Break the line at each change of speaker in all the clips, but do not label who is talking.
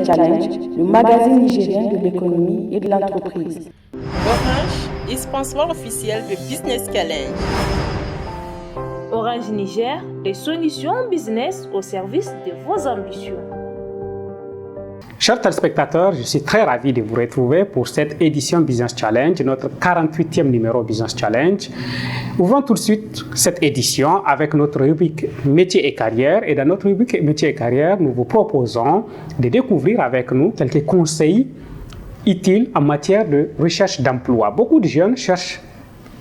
Business Challenge, le magazine nigérien de l'économie et de l'entreprise.
Orange est sponsor officiel de Business Challenge.
Orange Niger, des solutions business au service de vos ambitions.
Chers téléspectateurs, je suis très ravi de vous retrouver pour cette édition Business Challenge, notre 48e numéro Business Challenge. Ouvrons tout de suite cette édition avec notre rubrique Métiers et carrières. Et dans notre rubrique Métiers et carrières, nous vous proposons de découvrir avec nous quelques conseils utiles en matière de recherche d'emploi. Beaucoup de jeunes cherchent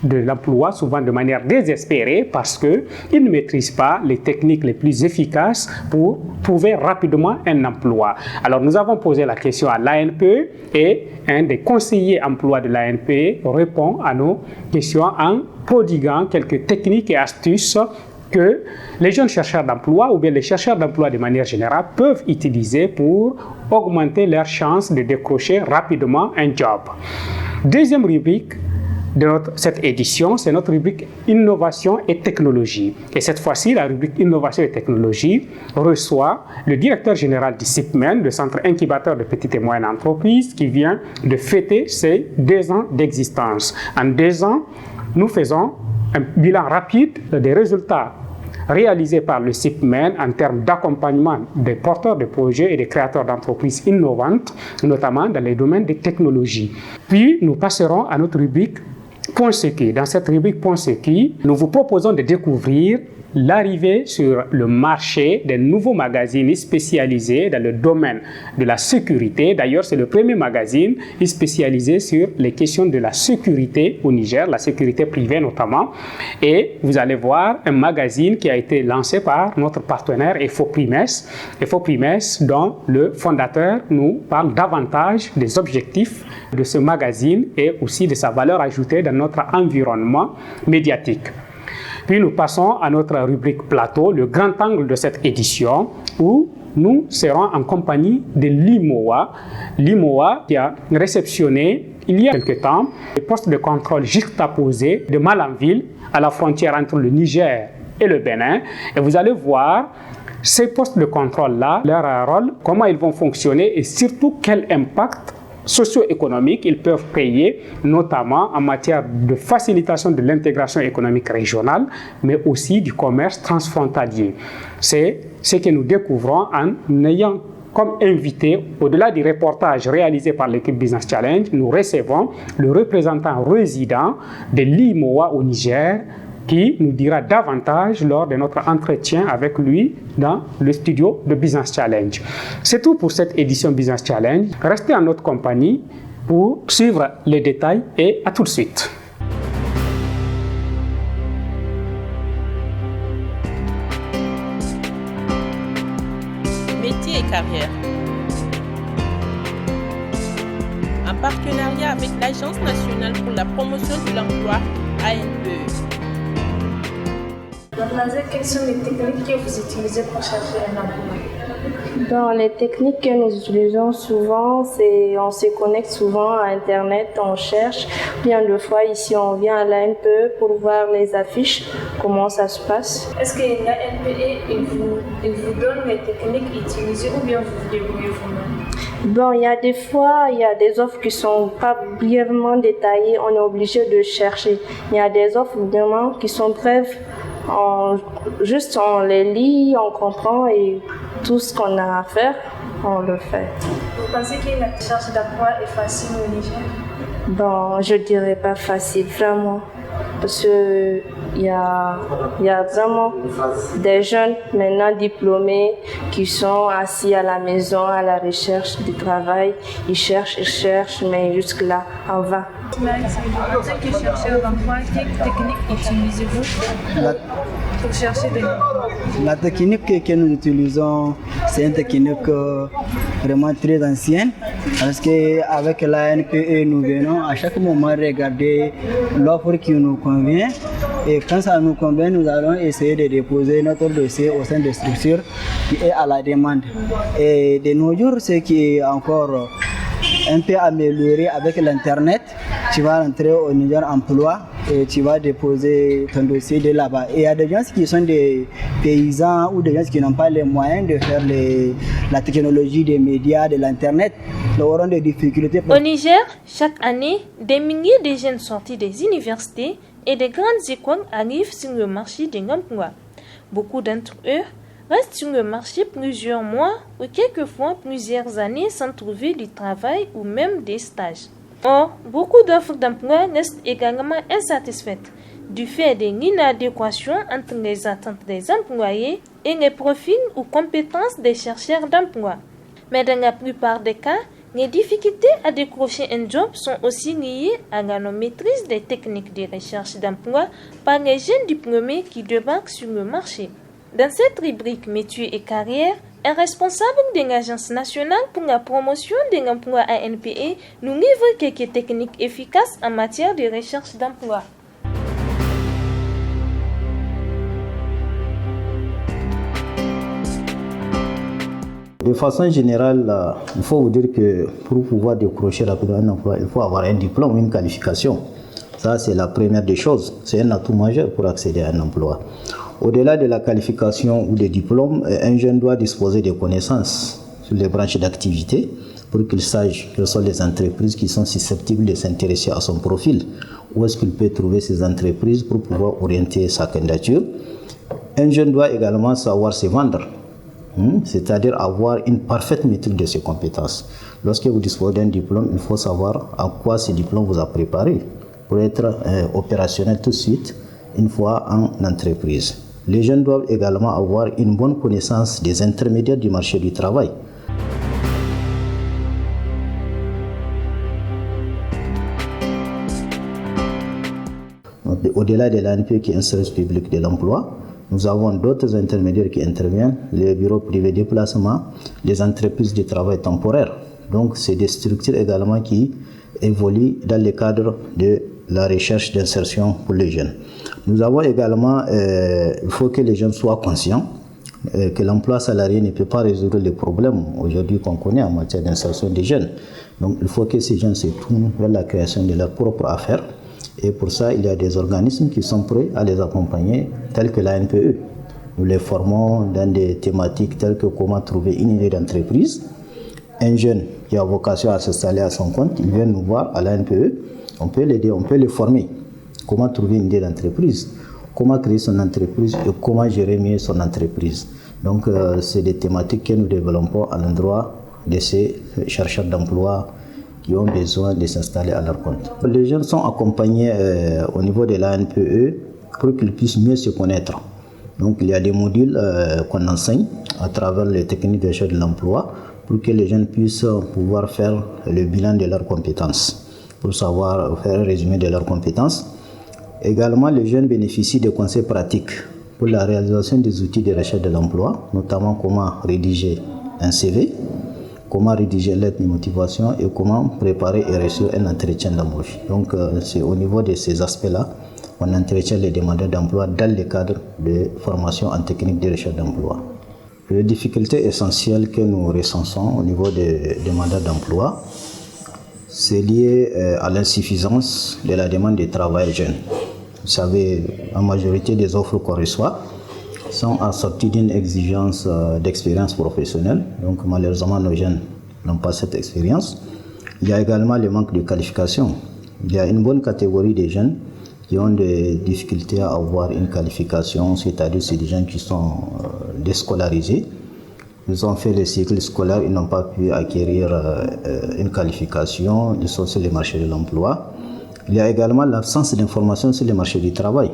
de l'emploi, souvent de manière désespérée, parce qu'ils ne maîtrisent pas les techniques les plus efficaces pour trouver rapidement un emploi. Alors, nous avons posé la question à l'ANPE et un des conseillers emploi de l'ANPE répond à nos questions en prodiguant quelques techniques et astuces que les jeunes chercheurs d'emploi ou bien les chercheurs d'emploi de manière générale peuvent utiliser pour augmenter leurs chances de décrocher rapidement un job. Deuxième rubrique de cette édition, c'est notre rubrique Innovation et Technologie. Et cette fois-ci, la rubrique Innovation et Technologie reçoit le directeur général du CIPMEN, le Centre Incubateur de Petites et Moyennes Entreprises, qui vient de fêter ses 2 ans d'existence. En 2 ans, nous faisons un bilan rapide des résultats réalisés par le CIPMEN en termes d'accompagnement des porteurs de projets et des créateurs d'entreprises innovantes, notamment dans les domaines des technologies. Puis, nous passerons à notre rubrique Point Sécu. Dans cette rubrique Point Sécu, nous vous proposons de découvrir l'arrivée sur le marché des nouveaux magazines spécialisés dans le domaine de la sécurité. D'ailleurs, c'est le premier magazine spécialisé sur les questions de la sécurité au Niger, la sécurité privée notamment. Et vous allez voir un magazine qui a été lancé par notre partenaire EFOPRIMES, dont le fondateur nous parle davantage des objectifs de ce magazine et aussi de sa valeur ajoutée dans notre environnement médiatique. Puis nous passons à notre rubrique Plateau, le grand angle de cette édition, où nous serons en compagnie de l'IMOA. L'IMOA qui a réceptionné il y a quelque temps les postes de contrôle juxtaposés de Malanville à la frontière entre le Niger et le Bénin. Et vous allez voir ces postes de contrôle-là, leur rôle, comment ils vont fonctionner et surtout quel impact socio-économiques ils peuvent payer, notamment en matière de facilitation de l'intégration économique régionale, mais aussi du commerce transfrontalier. C'est ce que nous découvrons en ayant comme invité, au-delà du reportage réalisé par l'équipe Business Challenge, nous recevons le représentant résident de l'IMOA au Niger, qui nous dira davantage lors de notre entretien avec lui dans le studio de Business Challenge. C'est tout pour cette édition Business Challenge. Restez en notre compagnie pour suivre les détails et à tout de suite.
Métiers et carrières. En partenariat avec l'Agence nationale pour la promotion de l'emploi, ANPE.
Quelles sont les techniques que vous utilisez pour chercher un emploi?
Dans les techniques que nous utilisons souvent, c'est on se connecte souvent à Internet, on cherche. Bien de fois ici, on vient à l'ANPE pour voir les affiches, comment ça se passe.
Est-ce que l'ANPE il vous donne les techniques utilisées ou bien vous vous débrouillez vous-même?
Bon, il y a des fois, il y a des offres qui sont pas brièvement détaillées, on est obligé de chercher. Il y a des offres vraiment qui sont brèves. On les lit, on comprend et tout ce qu'on a à faire, on le fait.
Vous pensez que la recherche d'emploi est facile au Niger?
Bon, je dirais pas facile, vraiment. Parce qu'il y a vraiment des jeunes maintenant diplômés qui sont assis à la maison à la recherche du travail. Ils cherchent, mais jusque-là, on va.
En tant que chercheur d'emploi, quelle technique utilisez-vous pour chercher des emplois?
La technique que nous utilisons, c'est une technique vraiment très ancienne. Parce qu'avec l'ANPE, nous venons à chaque moment regarder l'offre qui nous convient. Et quand ça nous convient, nous allons essayer de déposer notre dossier au sein de structures qui est à la demande. Et de nos jours, ce qui est encore un peu amélioré avec l'Internet, tu vas rentrer au Niger Emploi et tu vas déposer ton dossier de là-bas. Et il y a des gens qui sont des paysans ou des gens qui n'ont pas les moyens de faire la technologie des médias, de l'Internet. Ils auront des difficultés.
Au Niger, chaque année, des milliers de jeunes sortis des universités et des grandes écoles arrivent sur le marché de l'emploi. Beaucoup d'entre eux restent sur le marché plusieurs mois ou quelquefois plusieurs années sans trouver du travail ou même des stages. Or, beaucoup d'offres d'emploi restent également insatisfaites du fait de l'inadéquation entre les attentes des employés et les profils ou compétences des chercheurs d'emploi. Mais dans la plupart des cas, les difficultés à décrocher un job sont aussi liées à la non-maîtrise des techniques de recherche d'emploi par les jeunes diplômés qui débarquent sur le marché. Dans cette rubrique Métiers et carrières, un responsable de l'Agence nationale pour la promotion de l'emploi ANPE nous livre quelques techniques efficaces en matière de recherche d'emploi.
De façon générale, il faut vous dire que pour pouvoir décrocher rapidement un emploi, il faut avoir un diplôme, une qualification. Ça, c'est la première des choses. C'est un atout majeur pour accéder à un emploi. Au-delà de la qualification ou des diplômes, un jeune doit disposer de connaissances sur les branches d'activité pour qu'il sache quelles sont les entreprises qui sont susceptibles de s'intéresser à son profil. Où est-ce qu'il peut trouver ces entreprises pour pouvoir orienter sa candidature. Un jeune doit également savoir se vendre. C'est-à-dire avoir une parfaite maîtrise de ses compétences. Lorsque vous disposez d'un diplôme, il faut savoir à quoi ce diplôme vous a préparé pour être opérationnel tout de suite une fois en entreprise. Les jeunes doivent également avoir une bonne connaissance des intermédiaires du marché du travail. Au-delà de l'ANPE qui est un service public de l'emploi, nous avons d'autres intermédiaires qui interviennent, les bureaux privés de placement, les entreprises de travail temporaire. Donc, c'est des structures également qui évoluent dans le cadre de la recherche d'insertion pour les jeunes. Nous avons également, il faut que les jeunes soient conscients que l'emploi salarié ne peut pas résoudre les problèmes aujourd'hui qu'on connaît en matière d'insertion des jeunes. Donc, il faut que ces jeunes se tournent vers la création de leurs propres affaires. Et pour ça, il y a des organismes qui sont prêts à les accompagner, tels que l'ANPE. Nous les formons dans des thématiques telles que comment trouver une idée d'entreprise. Un jeune qui a vocation à s'installer à son compte, il vient nous voir à l'ANPE. On peut l'aider, on peut le former. Comment trouver une idée d'entreprise, comment créer son entreprise et comment gérer mieux son entreprise. Donc, c'est des thématiques que nous développons à l'endroit de ces chercheurs d'emploi qui ont besoin de s'installer à leur compte. Les jeunes sont accompagnés au niveau de l'ANPE pour qu'ils puissent mieux se connaître. Donc il y a des modules qu'on enseigne à travers les techniques de recherche de l'emploi pour que les jeunes puissent pouvoir faire le bilan de leurs compétences, pour savoir faire un résumé de leurs compétences. Également, les jeunes bénéficient de conseils pratiques pour la réalisation des outils de recherche de l'emploi, notamment comment rédiger un CV, comment rédiger une lettre de motivation et comment préparer et réussir un entretien d'embauche. Donc, c'est au niveau de ces aspects-là qu'on entretient les demandeurs d'emploi dans le cadre de formation en technique de recherche d'emploi. Les difficultés essentielles que nous recensons au niveau des demandeurs d'emploi, c'est lié à l'insuffisance de la demande de travail jeune. Vous savez, la majorité des offres qu'on reçoit sont assorties d'une exigence d'expérience professionnelle. Donc malheureusement, nos jeunes n'ont pas cette expérience. Il y a également le manque de qualification. Il y a une bonne catégorie de jeunes qui ont des difficultés à avoir une qualification, c'est-à-dire c'est des gens qui sont déscolarisés. Ils ont fait le cycle scolaire, ils n'ont pas pu acquérir une qualification, ils sont sur le marché de l'emploi. Il y a également l'absence d'information sur le marché du travail.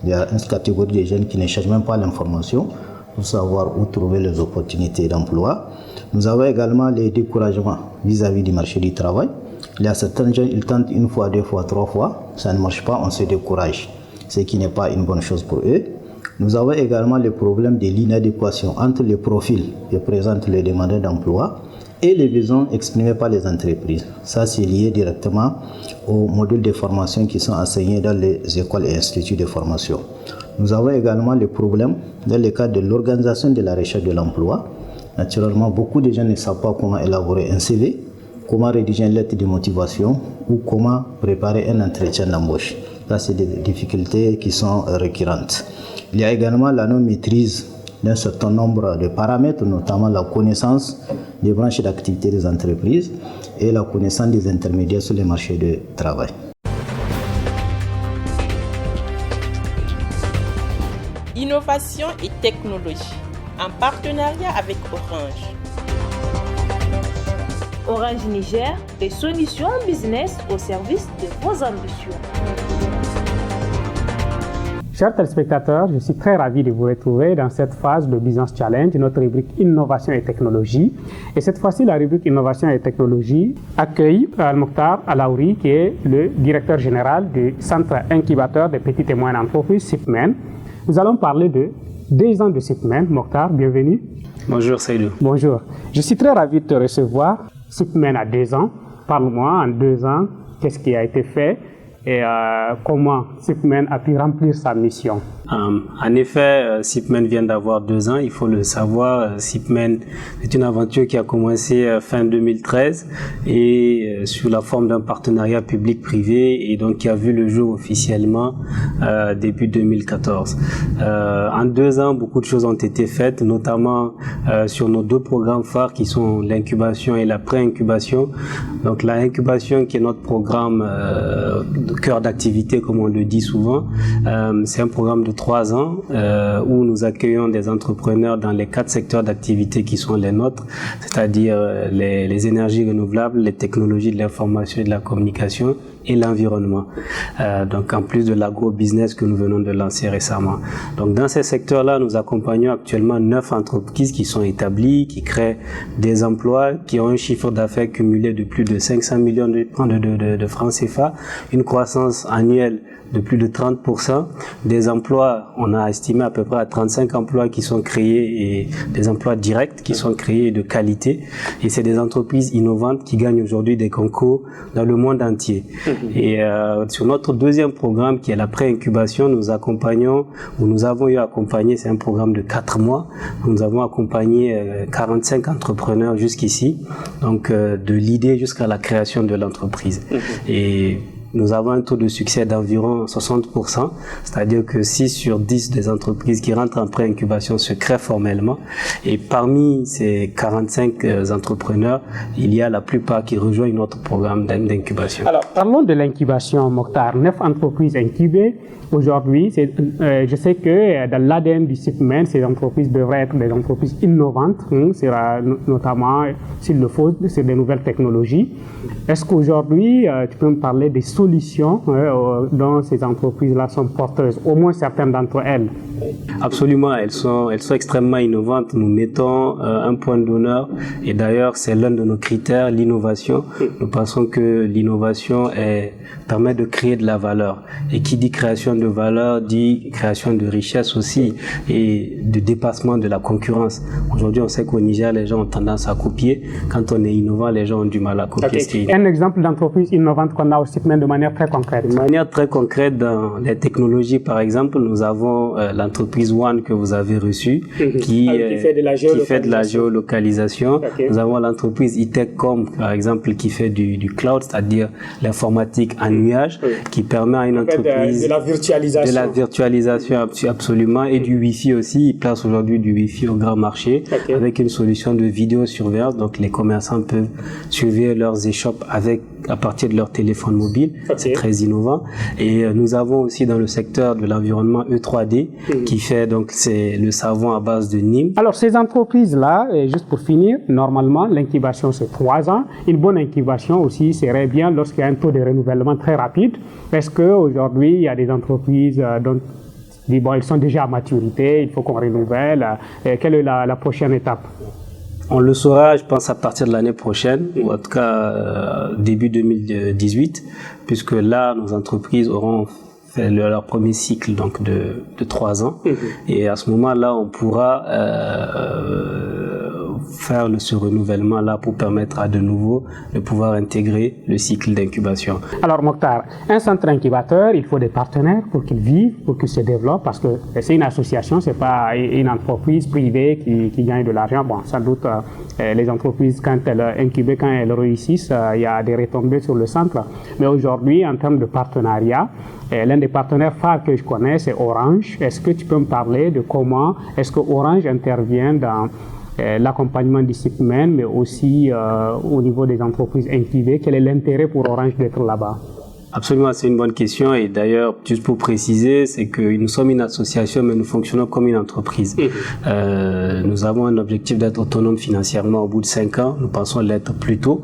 Il y a une catégorie de jeunes qui ne cherchent même pas l'information pour savoir où trouver les opportunités d'emploi. Nous avons également les découragements vis-à-vis du marché du travail. Il y a certains jeunes, ils tentent une fois, deux fois, trois fois, ça ne marche pas, on se décourage, ce qui n'est pas une bonne chose pour eux. Nous avons également le problème de l'inadéquation entre les profils que présentent les demandeurs d'emploi et les besoins exprimés par les entreprises. Ça, c'est lié directement aux modules de formation qui sont enseignés dans les écoles et instituts de formation. Nous avons également le problème dans le cadre de l'organisation de la recherche de l'emploi. Naturellement, beaucoup de gens ne savent pas comment élaborer un CV, comment rédiger une lettre de motivation ou comment préparer un entretien d'embauche. Là, c'est des difficultés qui sont récurrentes. Il y a également la non-maîtrise d'un certain nombre de paramètres, notamment la connaissance des branches d'activité des entreprises et la connaissance des intermédiaires sur les marchés du travail.
Innovation et technologie, en partenariat avec Orange.
Orange Niger, des solutions business au service de vos ambitions.
Chers téléspectateurs, je suis très ravi de vous retrouver dans cette phase de Business Challenge, notre rubrique Innovation et Technologie. Et cette fois-ci, la rubrique Innovation et Technologie accueille Al-Mokhtar Alaouri, qui est le directeur général du Centre Incubateur des petites et moyennes entreprises, CIPMEN. Nous allons parler de 2 ans de CIPMEN. Mokhtar, bienvenue.
Bonjour Seydou.
Bonjour. Je suis très ravi de te recevoir. CIPMEN a 2 ans. Parle-moi, en 2 ans, qu'est-ce qui a été fait et comment CIPMEN a pu remplir sa mission?
En effet, CIPMEN vient d'avoir 2 ans, il faut le savoir. CIPMEN est une aventure qui a commencé fin 2013 et sous la forme d'un partenariat public-privé et donc qui a vu le jour officiellement début 2014. En 2 ans, beaucoup de choses ont été faites, notamment sur nos 2 programmes phares qui sont l'incubation et la pré-incubation. Donc la incubation qui est notre programme de cœur d'activité comme on le dit souvent, c'est un programme de 3 ans où nous accueillons des entrepreneurs dans les 4 secteurs d'activité qui sont les nôtres, c'est-à-dire les énergies renouvelables, les technologies de l'information et de la communication et l'environnement. Donc en plus de l'agro-business que nous venons de lancer récemment. Donc dans ces secteurs-là, nous accompagnons actuellement 9 entreprises qui sont établies, qui créent des emplois, qui ont un chiffre d'affaires cumulé de plus de 500 millions de francs CFA, une croissance annuelle de plus de 30%, des emplois, on a estimé à peu près à 35 emplois qui sont créés et des emplois directs qui sont créés de qualité. Et c'est des entreprises innovantes qui gagnent aujourd'hui des concours dans le monde entier. Et sur notre 2e programme qui est la pré-incubation, nous accompagnons, ou nous avons eu accompagné, c'est un programme de 4 mois, nous avons accompagné 45 entrepreneurs jusqu'ici, donc de l'idée jusqu'à la création de l'entreprise. Et nous avons un taux de succès d'environ 60%, c'est-à-dire que 6 sur 10 des entreprises qui rentrent en pré-incubation se créent formellement. Et parmi ces 45 entrepreneurs, il y a la plupart qui rejoignent notre programme d'incubation.
Alors, parlons de l'incubation, Mokhtar. 9 entreprises incubées. Aujourd'hui, je sais que dans l'ADN du CIPMEN, ces entreprises devraient être des entreprises innovantes, notamment, s'il le faut, sur des nouvelles technologies. Est-ce qu'aujourd'hui, tu peux me parler des solutions dont ces entreprises-là sont porteuses, au moins certaines d'entre elles?
Absolument, elles sont extrêmement innovantes. Nous mettons un point d'honneur et d'ailleurs c'est l'un de nos critères, l'innovation. Nous pensons que l'innovation permet de créer de la valeur. Et qui dit création de valeur dit création de richesse aussi et de dépassement de la concurrence. Aujourd'hui, on sait qu'au Niger, les gens ont tendance à copier. Quand on est innovant, les gens ont du mal à copier.
Un exemple d'entreprise innovante qu'on a au CIPMEN de manière très concrète.
De manière très concrète, dans les technologies, par exemple, nous avons l'entreprise One que vous avez reçue, qui fait de la géolocalisation. Nous avons l'entreprise Itechcom, par exemple, qui fait du cloud, c'est-à-dire l'informatique en nuage, qui permet à une entreprise
de la virtualisation,
absolument, et du Wi-Fi aussi. Ils placent aujourd'hui du Wi-Fi au grand marché avec une solution de vidéosurveillance. Donc les commerçants peuvent surveiller leurs échoppes à partir de leur téléphone mobile. C'est très innovant. Et nous avons aussi dans le secteur de l'environnement E3D qui fait donc c'est le savon à base de Nîmes.
Alors ces entreprises-là, juste pour finir, normalement l'incubation c'est 3 ans. Une bonne incubation aussi serait bien lorsqu'il y a un taux de renouvellement très rapide. Parce qu'aujourd'hui il y a des entreprises dont ils sont déjà à maturité, il faut qu'on renouvelle. Quelle est la prochaine étape?
On le saura, je pense, à partir de l'année prochaine, ou en tout cas début 2018, puisque là, nos entreprises auront fait leur premier cycle donc de 3 ans. Et à ce moment-là, on pourra faire ce renouvellement-là pour permettre à de nouveau de pouvoir intégrer le cycle d'incubation.
Alors Mokhtar, un centre incubateur, il faut des partenaires pour qu'ils vivent, pour qu'ils se développent, parce que c'est une association, c'est pas une entreprise privée qui gagne de l'argent. Bon, sans doute, les entreprises, quand elles incubent, quand elles réussissent, il y a des retombées sur le centre. Mais aujourd'hui, en termes de partenariat, l'un des partenaires phares que je connais, c'est Orange. Est-ce que tu peux me parler de comment est-ce que Orange intervient dans l'accompagnement du SIPMEN, mais aussi au niveau des entreprises incubées? Quel est l'intérêt pour Orange d'être là-bas?
Absolument, c'est une bonne question. Et d'ailleurs, juste pour préciser, c'est que nous sommes une association, mais nous fonctionnons comme une entreprise. Nous avons un objectif d'être autonome financièrement au bout de 5 ans. Nous pensons l'être plus tôt.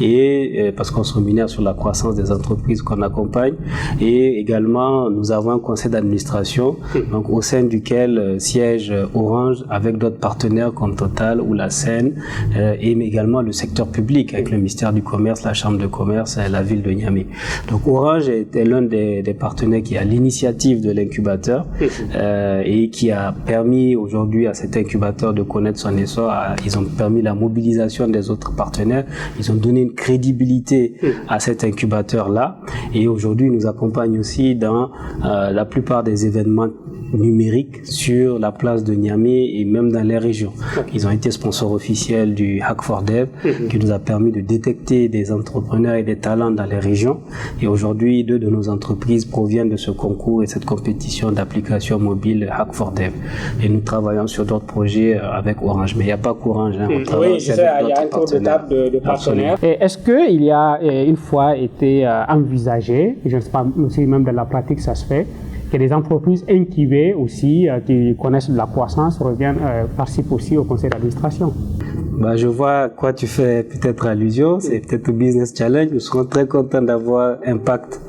Et parce qu'on se rémunère sur la croissance des entreprises qu'on accompagne. Et également, nous avons un conseil d'administration, donc au sein duquel siège Orange avec d'autres partenaires comme Total ou la Seine, et également le secteur public avec le ministère du Commerce, la Chambre de commerce et la ville de Niamey. Donc Orange est l'un des partenaires qui a l'initiative de l'incubateur et qui a permis aujourd'hui à cet incubateur de connaître son essor. Ils ont permis la mobilisation des autres partenaires. Ils ont donné une crédibilité à cet incubateur-là. Et aujourd'hui, ils nous accompagnent aussi dans la plupart des événements numériques sur la place de Niamey et même dans les régions. Ils ont été sponsors officiels du Hack4Dev qui nous a permis de détecter des entrepreneurs et des talents dans les régions. Et aujourd'hui, 2 de nos entreprises proviennent de ce concours et cette compétition d'applications mobiles Hack4Dev. Et nous travaillons sur d'autres projets avec Orange. Mais il n'y a pas qu'Orange.
Oui, il y a un tour de table de partenaires. Et est-ce qu'il y a une fois été envisagé, je ne sais pas si même dans la pratique ça se fait, que des entreprises incubées aussi, qui connaissent de la croissance, participent aussi au conseil d'administration?
Je vois à quoi tu fais peut-être allusion, c'est peut-être le Business Challenge. Nous serons très contents d'avoir Impact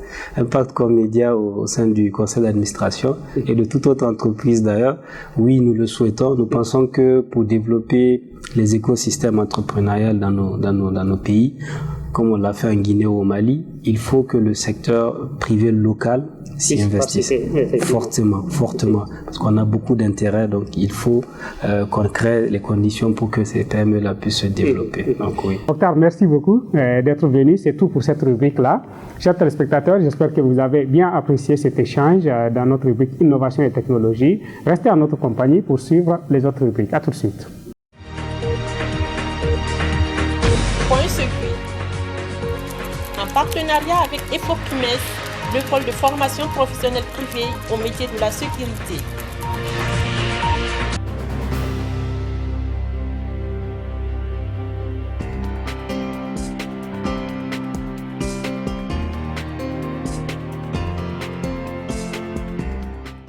comme média au sein du conseil d'administration et de toute autre entreprise d'ailleurs. Oui, nous le souhaitons. Nous pensons que pour développer les écosystèmes entrepreneuriaux dans nos pays, comme on l'a fait en Guinée ou au Mali, il faut que le secteur privé local s'y investisse fortement, parce qu'on a beaucoup d'intérêt, donc il faut qu'on crée les conditions pour que ces PME-là puissent se développer. Donc, oui.
Mokhtar, merci beaucoup d'être venu. C'est tout pour cette rubrique-là. Chers téléspectateurs, j'espère que vous avez bien apprécié cet échange dans notre rubrique Innovation et Technologie. Restez en notre compagnie pour suivre les autres rubriques. À tout de suite.
Point secret. En partenariat avec Effortumes, le pôle de formation professionnelle privée au métier de la sécurité.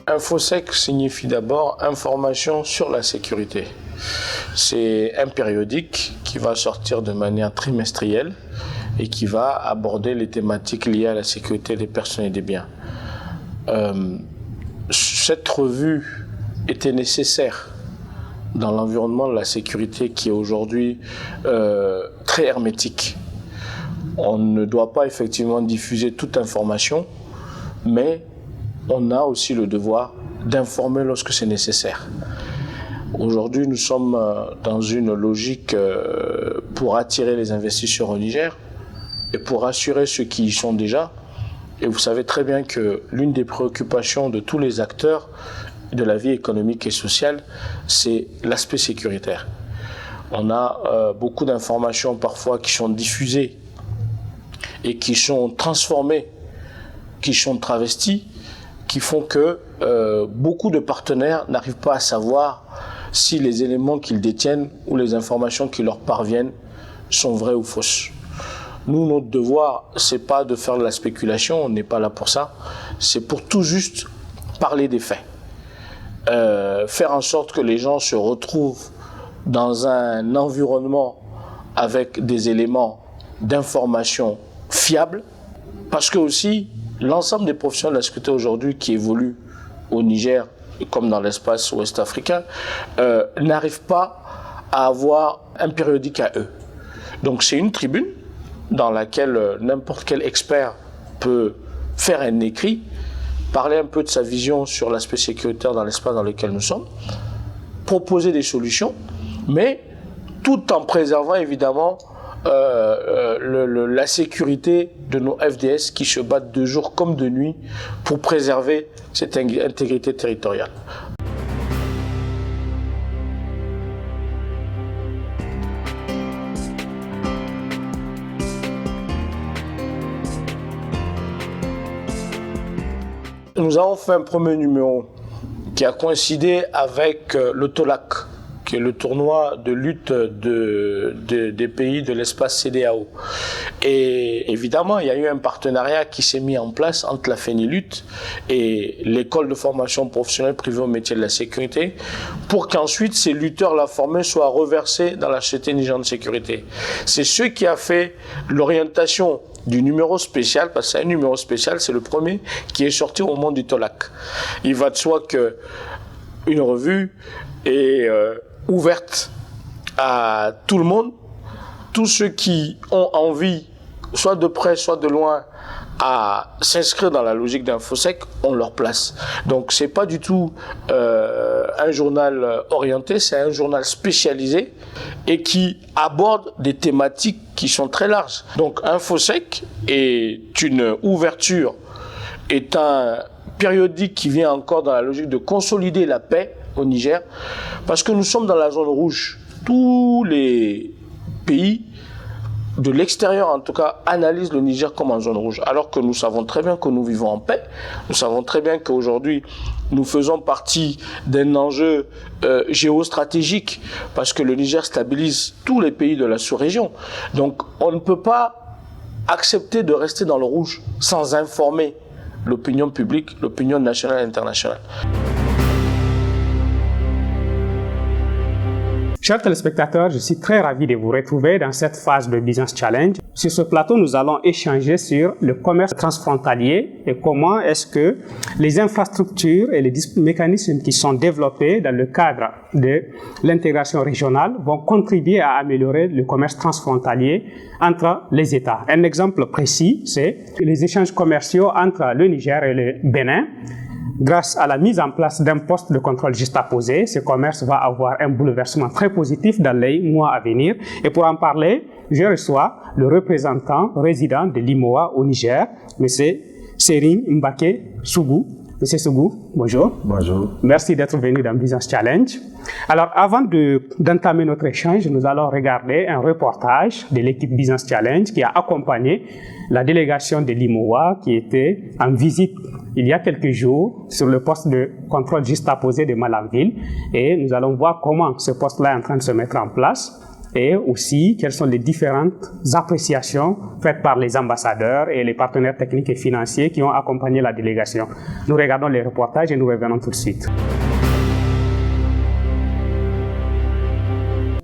InfoSec signifie d'abord information sur la sécurité. C'est un périodique qui va sortir de manière trimestrielle et qui va aborder les thématiques liées à la sécurité des personnes et des biens. Cette revue était nécessaire dans l'environnement de la sécurité qui est aujourd'hui très hermétique. On ne doit pas effectivement diffuser toute information, mais on a aussi le devoir d'informer lorsque c'est nécessaire. Aujourd'hui, nous sommes dans une logique pour attirer les investisseurs au Niger et pour rassurer ceux qui y sont déjà. Et vous savez très bien que l'une des préoccupations de tous les acteurs de la vie économique et sociale, c'est l'aspect sécuritaire. On a beaucoup d'informations parfois qui sont diffusées et qui sont transformées, qui sont travesties, qui font que beaucoup de partenaires n'arrivent pas à savoir si les éléments qu'ils détiennent ou les informations qui leur parviennent sont vraies ou fausses. Nous, notre devoir, c'est pas de faire de la spéculation, on n'est pas là pour ça, c'est pour tout juste parler des faits. Faire en sorte que les gens se retrouvent dans un environnement avec des éléments d'information fiables, parce que aussi, l'ensemble des professionnels de la sécurité aujourd'hui qui évoluent au Niger, comme dans l'espace ouest africain, n'arrivent pas à avoir un périodique à eux. Donc c'est une tribune dans laquelle n'importe quel expert peut faire un écrit, parler un peu de sa vision sur l'aspect sécuritaire dans l'espace dans lequel nous sommes, proposer des solutions, mais tout en préservant évidemment la sécurité de nos FDS qui se battent de jour comme de nuit pour préserver cette intégrité territoriale. Nous avons fait un premier numéro qui a coïncidé avec le TOLAC, qui est le tournoi de lutte des pays de l'espace CEDEAO. Et évidemment, il y a eu un partenariat qui s'est mis en place entre la FENILUT et l'école de formation professionnelle privée au métier de la sécurité pour qu'ensuite ces lutteurs-là formés soient reversés dans la Société nigérienne de sécurité. C'est ce qui a fait l'orientation du numéro spécial, parce que c'est un numéro spécial, c'est le premier qui est sorti au moment du TOLAC. Il va de soi qu'une revue est ouverte à tout le monde, tous ceux qui ont envie, soit de près, soit de loin, à s'inscrire dans la logique d'InfoSec, on leur place. Donc c'est pas du tout un journal orienté, c'est un journal spécialisé et qui aborde des thématiques qui sont très larges. Donc InfoSec est une ouverture, est un périodique qui vient encore dans la logique de consolider la paix au Niger, parce que nous sommes dans la zone rouge. Tous les pays de l'extérieur, en tout cas, analysent le Niger comme en zone rouge, alors que nous savons très bien que nous vivons en paix. Nous savons très bien qu'aujourd'hui, nous faisons partie d'un enjeu géostratégique, parce que le Niger stabilise tous les pays de la sous-région. Donc, on ne peut pas accepter de rester dans le rouge sans informer l'opinion publique, l'opinion nationale et internationale.
Chers téléspectateurs, je suis très ravi de vous retrouver dans cette phase de Business Challenge. Sur ce plateau, nous allons échanger sur le commerce transfrontalier et comment est-ce que les infrastructures et les mécanismes qui sont développés dans le cadre de l'intégration régionale vont contribuer à améliorer le commerce transfrontalier entre les États. Un exemple précis, c'est les échanges commerciaux entre le Niger et le Bénin. Grâce à la mise en place d'un poste de contrôle juxtaposé, ce commerce va avoir un bouleversement très positif dans les mois à venir. Et pour en parler, je reçois le représentant résident de l'IMOA au Niger, M. Serine Mbake Sougou. Monsieur Sougou, bonjour.
Bonjour.
Merci d'être venu dans Business Challenge. Alors, avant d'entamer notre échange, nous allons regarder un reportage de l'équipe Business Challenge qui a accompagné la délégation de l'IMOA qui était en visite il y a quelques jours sur le poste de contrôle juxtaposé de Malanville. Et nous allons voir comment ce poste-là est en train de se mettre en place et aussi quelles sont les différentes appréciations faites par les ambassadeurs et les partenaires techniques et financiers qui ont accompagné la délégation. Nous regardons les reportages et nous revenons tout de suite.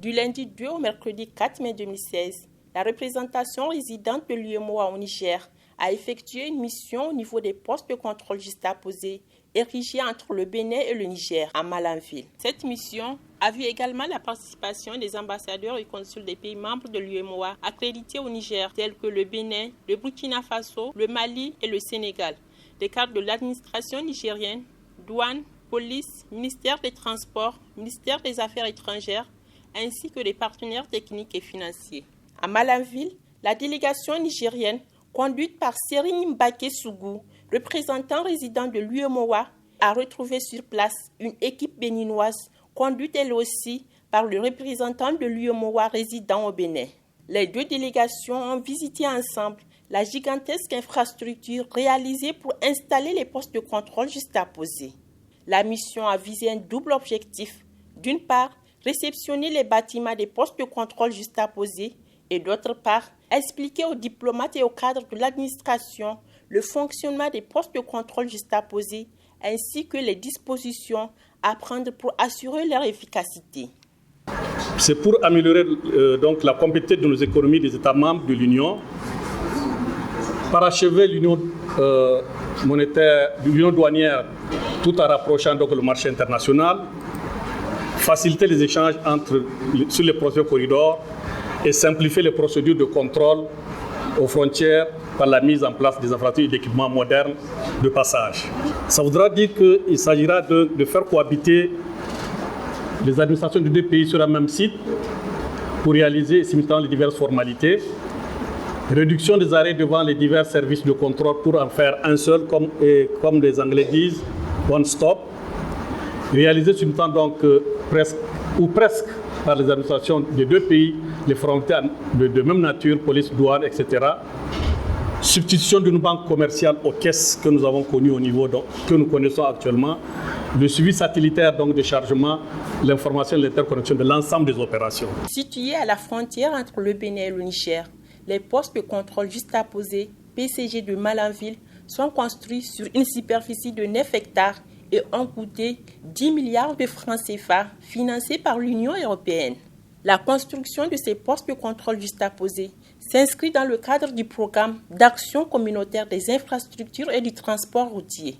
Du lundi 2 au mercredi 4 mai 2016, la représentation résidente de l'UEMOA au Niger a effectué une mission au niveau des postes de contrôle juxtaposés érigés entre le Bénin et le Niger à Malanville. Cette mission a vu également la participation des ambassadeurs et consuls des pays membres de l'UEMOA accrédités au Niger, tels que le Bénin, le Burkina Faso, le Mali et le Sénégal, des cadres de l'administration nigérienne, douane, police, ministère des Transports, ministère des Affaires étrangères, ainsi que des partenaires techniques et financiers. À Malanville, la délégation nigérienne, conduite par Serine Mbake Sougou, représentant résident de l'UEMOA, a retrouvé sur place une équipe béninoise, conduite elle aussi par le représentant de l'UEMOA résident au Bénin. Les deux délégations ont visité ensemble la gigantesque infrastructure réalisée pour installer les postes de contrôle juxtaposés. La mission a visé un double objectif. D'une part, réceptionner les bâtiments des postes de contrôle juxtaposés et d'autre part, expliquer aux diplomates et aux cadres de l'administration le fonctionnement des postes de contrôle juxtaposés ainsi que les dispositions à prendre pour assurer leur efficacité.
C'est pour améliorer donc la compétitivité de nos économies des États membres de l'Union, parachever l'union monétaire, l'union douanière, tout en rapprochant donc le marché international, faciliter les échanges sur les projets corridors et simplifier les procédures de contrôle aux frontières par la mise en place des infrastructures et d'équipements modernes de passage. Ça voudra dire qu'il s'agira de faire cohabiter les administrations de deux pays sur un même site pour réaliser simultanément les diverses formalités. Réduction des arrêts devant les divers services de contrôle pour en faire un seul, comme les Anglais disent, one stop. Réaliser simultanément donc presque par les administrations des deux pays, les frontières de même nature, police, douane, etc. Substitution d'une banque commerciale aux caisses que nous avons connues au niveau que nous connaissons actuellement. Le suivi satellitaire donc de chargement, l'information et l'interconnexion de l'ensemble des opérations.
Situés à la frontière entre le Bénin et le Niger, les postes de contrôle juxtaposés, PCG de Malanville, sont construits sur une superficie de 9 hectares et ont coûté 10 milliards de francs CFA financés par l'Union européenne. La construction de ces postes de contrôle juxtaposés s'inscrit dans le cadre du programme d'action communautaire des infrastructures et du transport routier.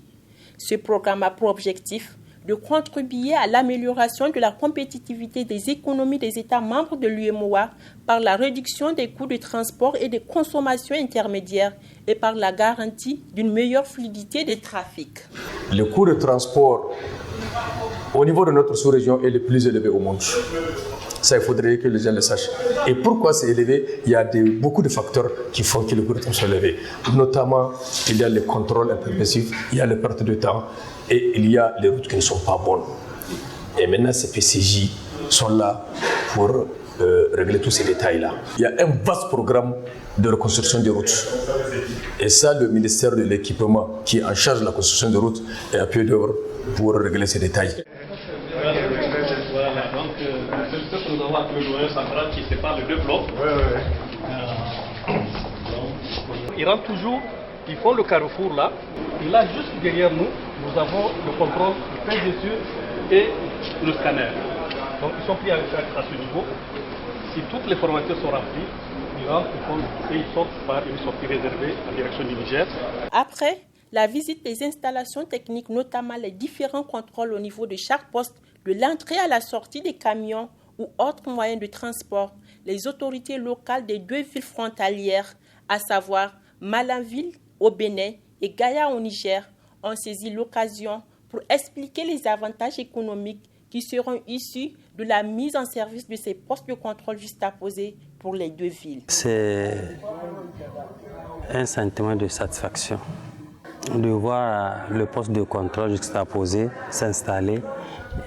Ce programme a pour objectif de contribuer à l'amélioration de la compétitivité des économies des États membres de l'UEMOA par la réduction des coûts de transport et des consommations intermédiaires et par la garantie d'une meilleure fluidité des trafics.
Le coût de transport au niveau de notre sous-région est le plus élevé au monde. Ça, il faudrait que les gens le sachent. Et pourquoi c'est élevé? Il y a beaucoup de facteurs qui font que le coût de transport est élevé. Notamment, il y a les contrôles intempestifs, il y a les pertes de temps et il y a les routes qui ne sont pas bonnes. Et maintenant, ces PCJ sont là pour régler tous ces détails-là. Il y a un vaste programme de reconstruction des routes. Et ça, le ministère de l'Équipement, qui est en charge de la construction des routes, est à pied d'œuvre pour régler ces détails.
Voilà, donc c'est ce que nous avons appelé le noyau central qui sépare les deux blocs. Ils rentrent toujours, ils font le carrefour là. Et là, juste derrière nous, nous avons le contrôle du PDSU et le scanner. Donc ils sont pris à ce niveau. Si toutes les formalités sont remplies, ils rentrent et ils sortent par une sortie réservée en direction du Niger.
Après la visite des installations techniques, notamment les différents contrôles au niveau de chaque poste, de l'entrée à la sortie des camions ou autres moyens de transport, les autorités locales des deux villes frontalières, à savoir Malanville au Bénin et Gaïa au Niger, ont saisi l'occasion pour expliquer les avantages économiques qui seront issus de la mise en service de ces postes de contrôle juxtaposés pour les deux villes.
C'est un sentiment de satisfaction de voir le poste de contrôle juxtaposé s'installer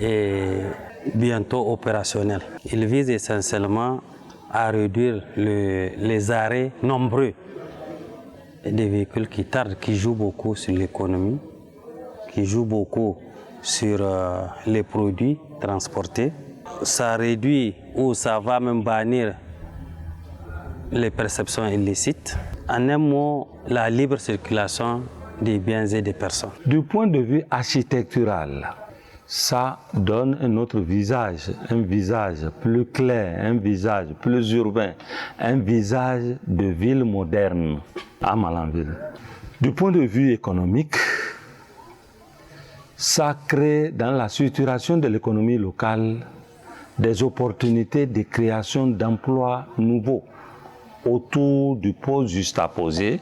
et bientôt opérationnel. Il vise essentiellement à réduire les arrêts nombreux des véhicules qui tardent, qui jouent beaucoup sur l'économie, qui jouent beaucoup sur les produits transportés. Ça réduit ou ça va même bannir les perceptions illicites. En un mot, la libre circulation des biens et des personnes.
Du point de vue architectural, ça donne un autre visage, un visage plus clair, un visage plus urbain, un visage de ville moderne à Malanville. Du point de vue économique, ça crée dans la structuration de l'économie locale des opportunités de création d'emplois nouveaux autour du pôle juxtaposé,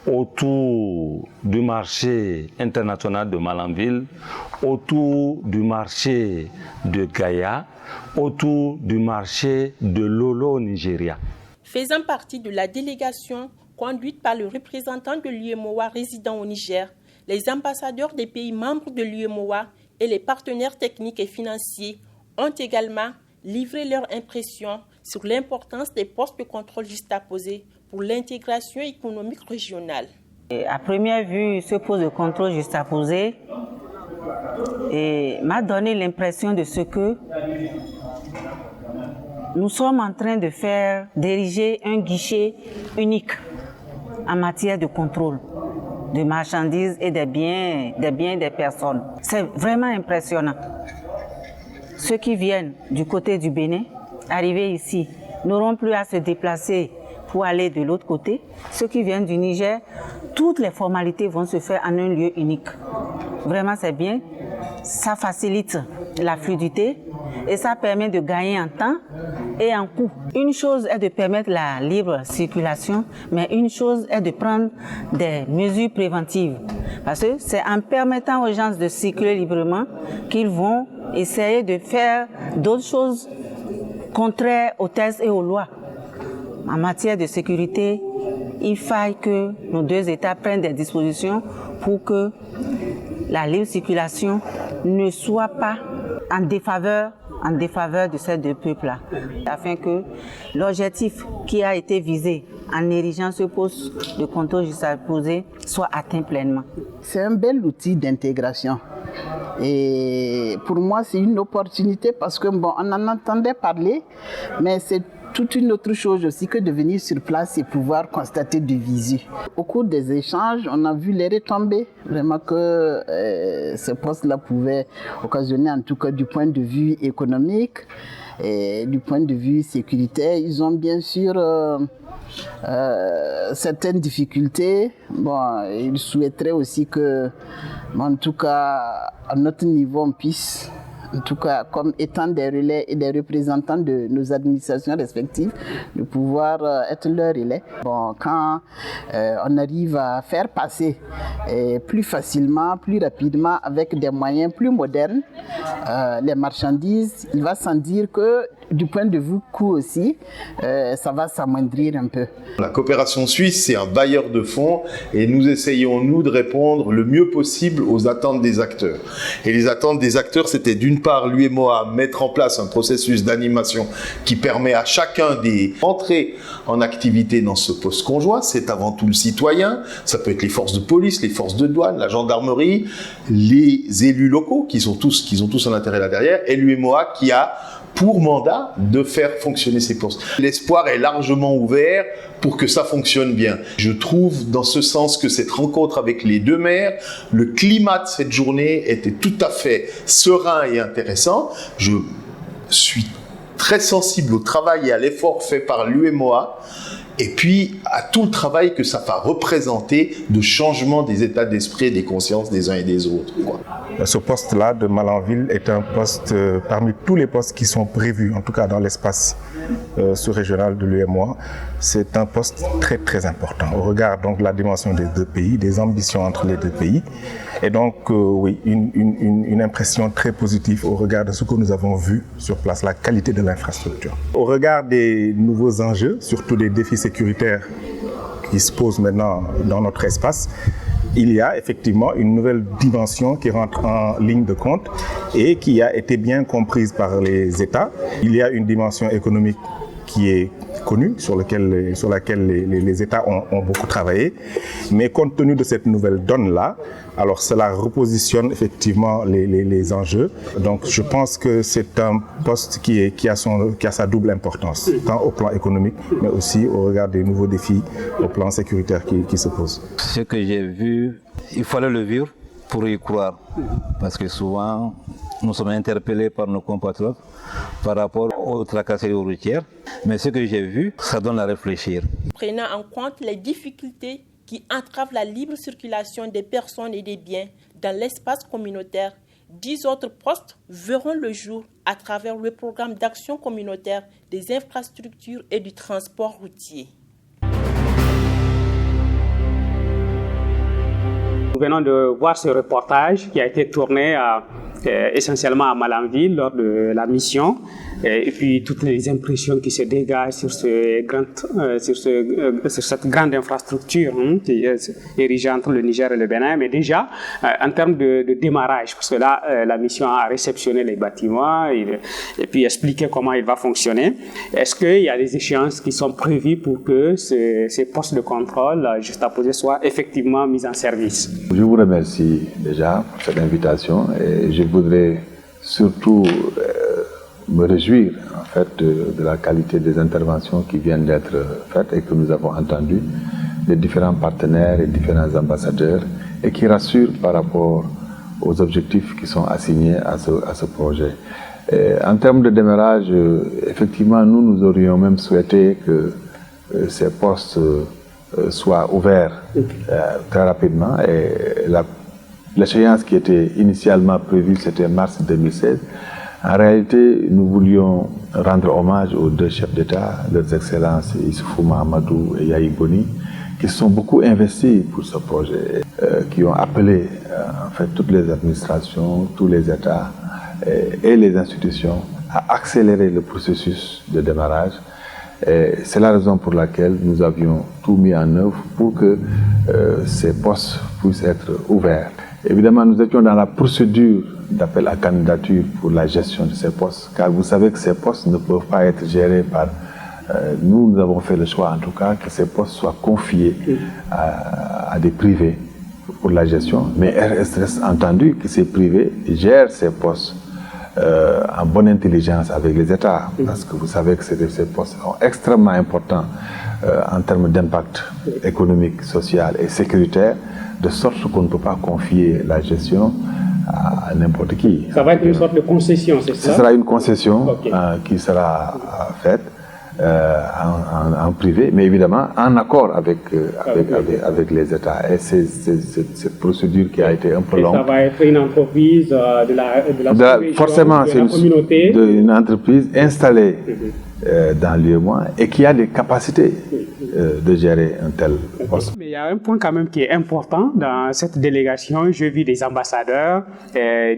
autour du marché international de Malanville, autour du marché de Gaïa, autour du marché de Lolo au Nigeria.
Faisant partie de la délégation conduite par le représentant de l'UEMOA résident au Niger, les ambassadeurs des pays membres de l'UEMOA et les partenaires techniques et financiers ont également livré leurs impressions sur l'importance des postes de contrôle juxtaposés pour l'intégration économique régionale.
À première vue, ce poste de contrôle juxtaposé m'a donné l'impression de ce que nous sommes en train de faire, d'ériger un guichet unique en matière de contrôle de marchandises et des biens des personnes. C'est vraiment impressionnant. Ceux qui viennent du côté du Bénin, arrivés ici, n'auront plus à se déplacer pour aller de l'autre côté. Ceux qui viennent du Niger, toutes les formalités vont se faire en un lieu unique. Vraiment, c'est bien. Ça facilite la fluidité et ça permet de gagner en temps et en coût. Une chose est de permettre la libre circulation, mais une chose est de prendre des mesures préventives. Parce que c'est en permettant aux gens de circuler librement qu'ils vont essayer de faire d'autres choses contraire aux textes et aux lois. En matière de sécurité, il faille que nos deux États prennent des dispositions pour que la libre circulation ne soit pas en défaveur de ces deux peuples-là, afin que l'objectif qui a été visé en érigeant ce poste de contrôle juxtaposé soit atteint pleinement.
C'est un bel outil d'intégration. Et pour moi, c'est une opportunité parce que bon, on en entendait parler, mais c'est toute une autre chose aussi que de venir sur place et pouvoir constater du visu. Au cours des échanges, on a vu les retombées, vraiment que ce poste-là pouvait occasionner, en tout cas du point de vue économique et du point de vue sécuritaire. Ils ont bien sûr certaines difficultés. Bon, ils souhaiteraient aussi que, en tout cas, à notre niveau, on puisse, en tout cas, comme étant des relais et des représentants de nos administrations respectives, de pouvoir être leur relais. Bon, quand on arrive à faire passer plus facilement, plus rapidement, avec des moyens plus modernes, les marchandises, il va sans dire que du point de vue coût aussi, ça va s'amoindrir un peu.
La coopération suisse, c'est un bailleur de fonds et nous essayons, nous, de répondre le mieux possible aux attentes des acteurs. Et les attentes des acteurs, c'était d'une part, l'UEMOA, mettre en place un processus d'animation qui permet à chacun d'entrer en activité dans ce poste conjoint. C'est avant tout le citoyen, ça peut être les forces de police, les forces de douane, la gendarmerie, les élus locaux qui ont tous un intérêt là derrière, et l'UEMOA qui a pour mandat de faire fonctionner ces postes. L'espoir est largement ouvert pour que ça fonctionne bien. Je trouve dans ce sens que cette rencontre avec les deux maires, le climat de cette journée était tout à fait serein et intéressant. Je suis très sensible au travail et à l'effort fait par l'UEMOA et puis à tout le travail que ça va représenter de changement des états d'esprit et des consciences des uns et des autres, quoi.
Ce poste-là de Malanville est un poste parmi tous les postes qui sont prévus, en tout cas dans l'espace sous-régional de l'UEMOA. C'est un poste très très important au regard donc de la dimension des deux pays, des ambitions entre les deux pays. Et donc oui, une impression très positive au regard de ce que nous avons vu sur place, la qualité de l'infrastructure. Au regard des nouveaux enjeux, surtout des défis sécuritaires qui se posent maintenant dans notre espace, il y a effectivement une nouvelle dimension qui rentre en ligne de compte et qui a été bien comprise par les États. Il y a une dimension économique qui est connue, sur laquelle les États ont beaucoup travaillé. Mais compte tenu de cette nouvelle donne-là, alors cela repositionne effectivement les enjeux. Donc je pense que c'est un poste qui a sa double importance, tant au plan économique, mais aussi au regard des nouveaux défis au plan sécuritaire qui se posent.
Ce que j'ai vu, il fallait le vivre pour y croire. Parce que souvent, nous sommes interpellés par nos compatriotes par rapport aux tracasseries routières. Mais ce que j'ai vu, ça donne à réfléchir.
Prenant en compte les difficultés qui entravent la libre circulation des personnes et des biens dans l'espace communautaire, 10 autres postes verront le jour à travers le programme d'action communautaire des infrastructures et du transport routier.
Nous venons de voir ce reportage qui a été tourné essentiellement à Malanville lors de la mission et puis toutes les impressions qui se dégagent sur cette grande infrastructure qui est érigée entre le Niger et le Bénin, mais déjà en termes de démarrage, parce que là la mission a réceptionné les bâtiments et puis expliqué comment il va fonctionner. Est-ce qu'il y a des échéances qui sont prévues pour que ces postes de contrôle juxtaposés soient effectivement mis en service?
Je vous remercie déjà pour cette invitation et je voudrais surtout me réjouir en fait de la qualité des interventions qui viennent d'être faites et que nous avons entendues des différents partenaires et différents ambassadeurs et qui rassurent par rapport aux objectifs qui sont assignés à ce projet. Et en termes de démarrage, effectivement, nous aurions même souhaité que ces postes soient ouverts très rapidement et l'échéance qui était initialement prévue, c'était mars 2016. En réalité, nous voulions rendre hommage aux deux chefs d'État, leurs excellences Issoufou Mahamadou et Yahi Boni, qui se sont beaucoup investis pour ce projet, qui ont appelé en fait toutes les administrations, tous les États et les institutions à accélérer le processus de démarrage. C'est la raison pour laquelle nous avions tout mis en œuvre pour que ces postes puissent être ouverts. Évidemment, nous étions dans la procédure d'appel à candidature pour la gestion de ces postes, car vous savez que ces postes ne peuvent pas être gérés par... nous avons fait le choix, en tout cas, que ces postes soient confiés à des privés pour la gestion, mais reste entendu que ces privés gèrent ces postes en bonne intelligence avec les États, parce que vous savez que ces postes sont extrêmement importants en termes d'impact économique, social et sécuritaire, de sorte qu'on ne peut pas confier la gestion à n'importe qui.
Ça va être une sorte de concession, c'est ça?
Ce sera une concession qui sera faite en privé, mais évidemment en accord avec les États. Et c'est cette procédure qui a été un peu longue.
Ça va être une entreprise de la
forcément, c'est
communauté.
Une entreprise installée dans l'UEMOA et qui a des capacités de gérer un tel poste.
Mais il y a un point quand même qui est important dans cette délégation. J'ai vu des ambassadeurs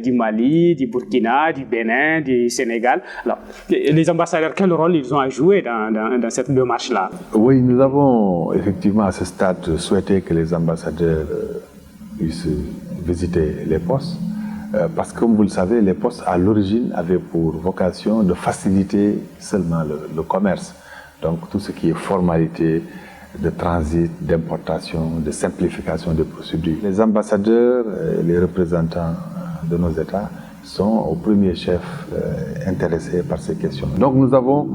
du Mali, du Burkina, du Bénin, du Sénégal. Alors, les ambassadeurs, quel rôle ils ont à jouer dans cette démarche-là?
Oui, nous avons effectivement à ce stade souhaité que les ambassadeurs puissent visiter les postes. Parce que, comme vous le savez, les postes à l'origine avaient pour vocation de faciliter seulement le commerce. Donc tout ce qui est formalité de transit, d'importation, de simplification des procédures. Les ambassadeurs, les représentants de nos États sont au premier chef intéressés par ces questions. Donc nous avons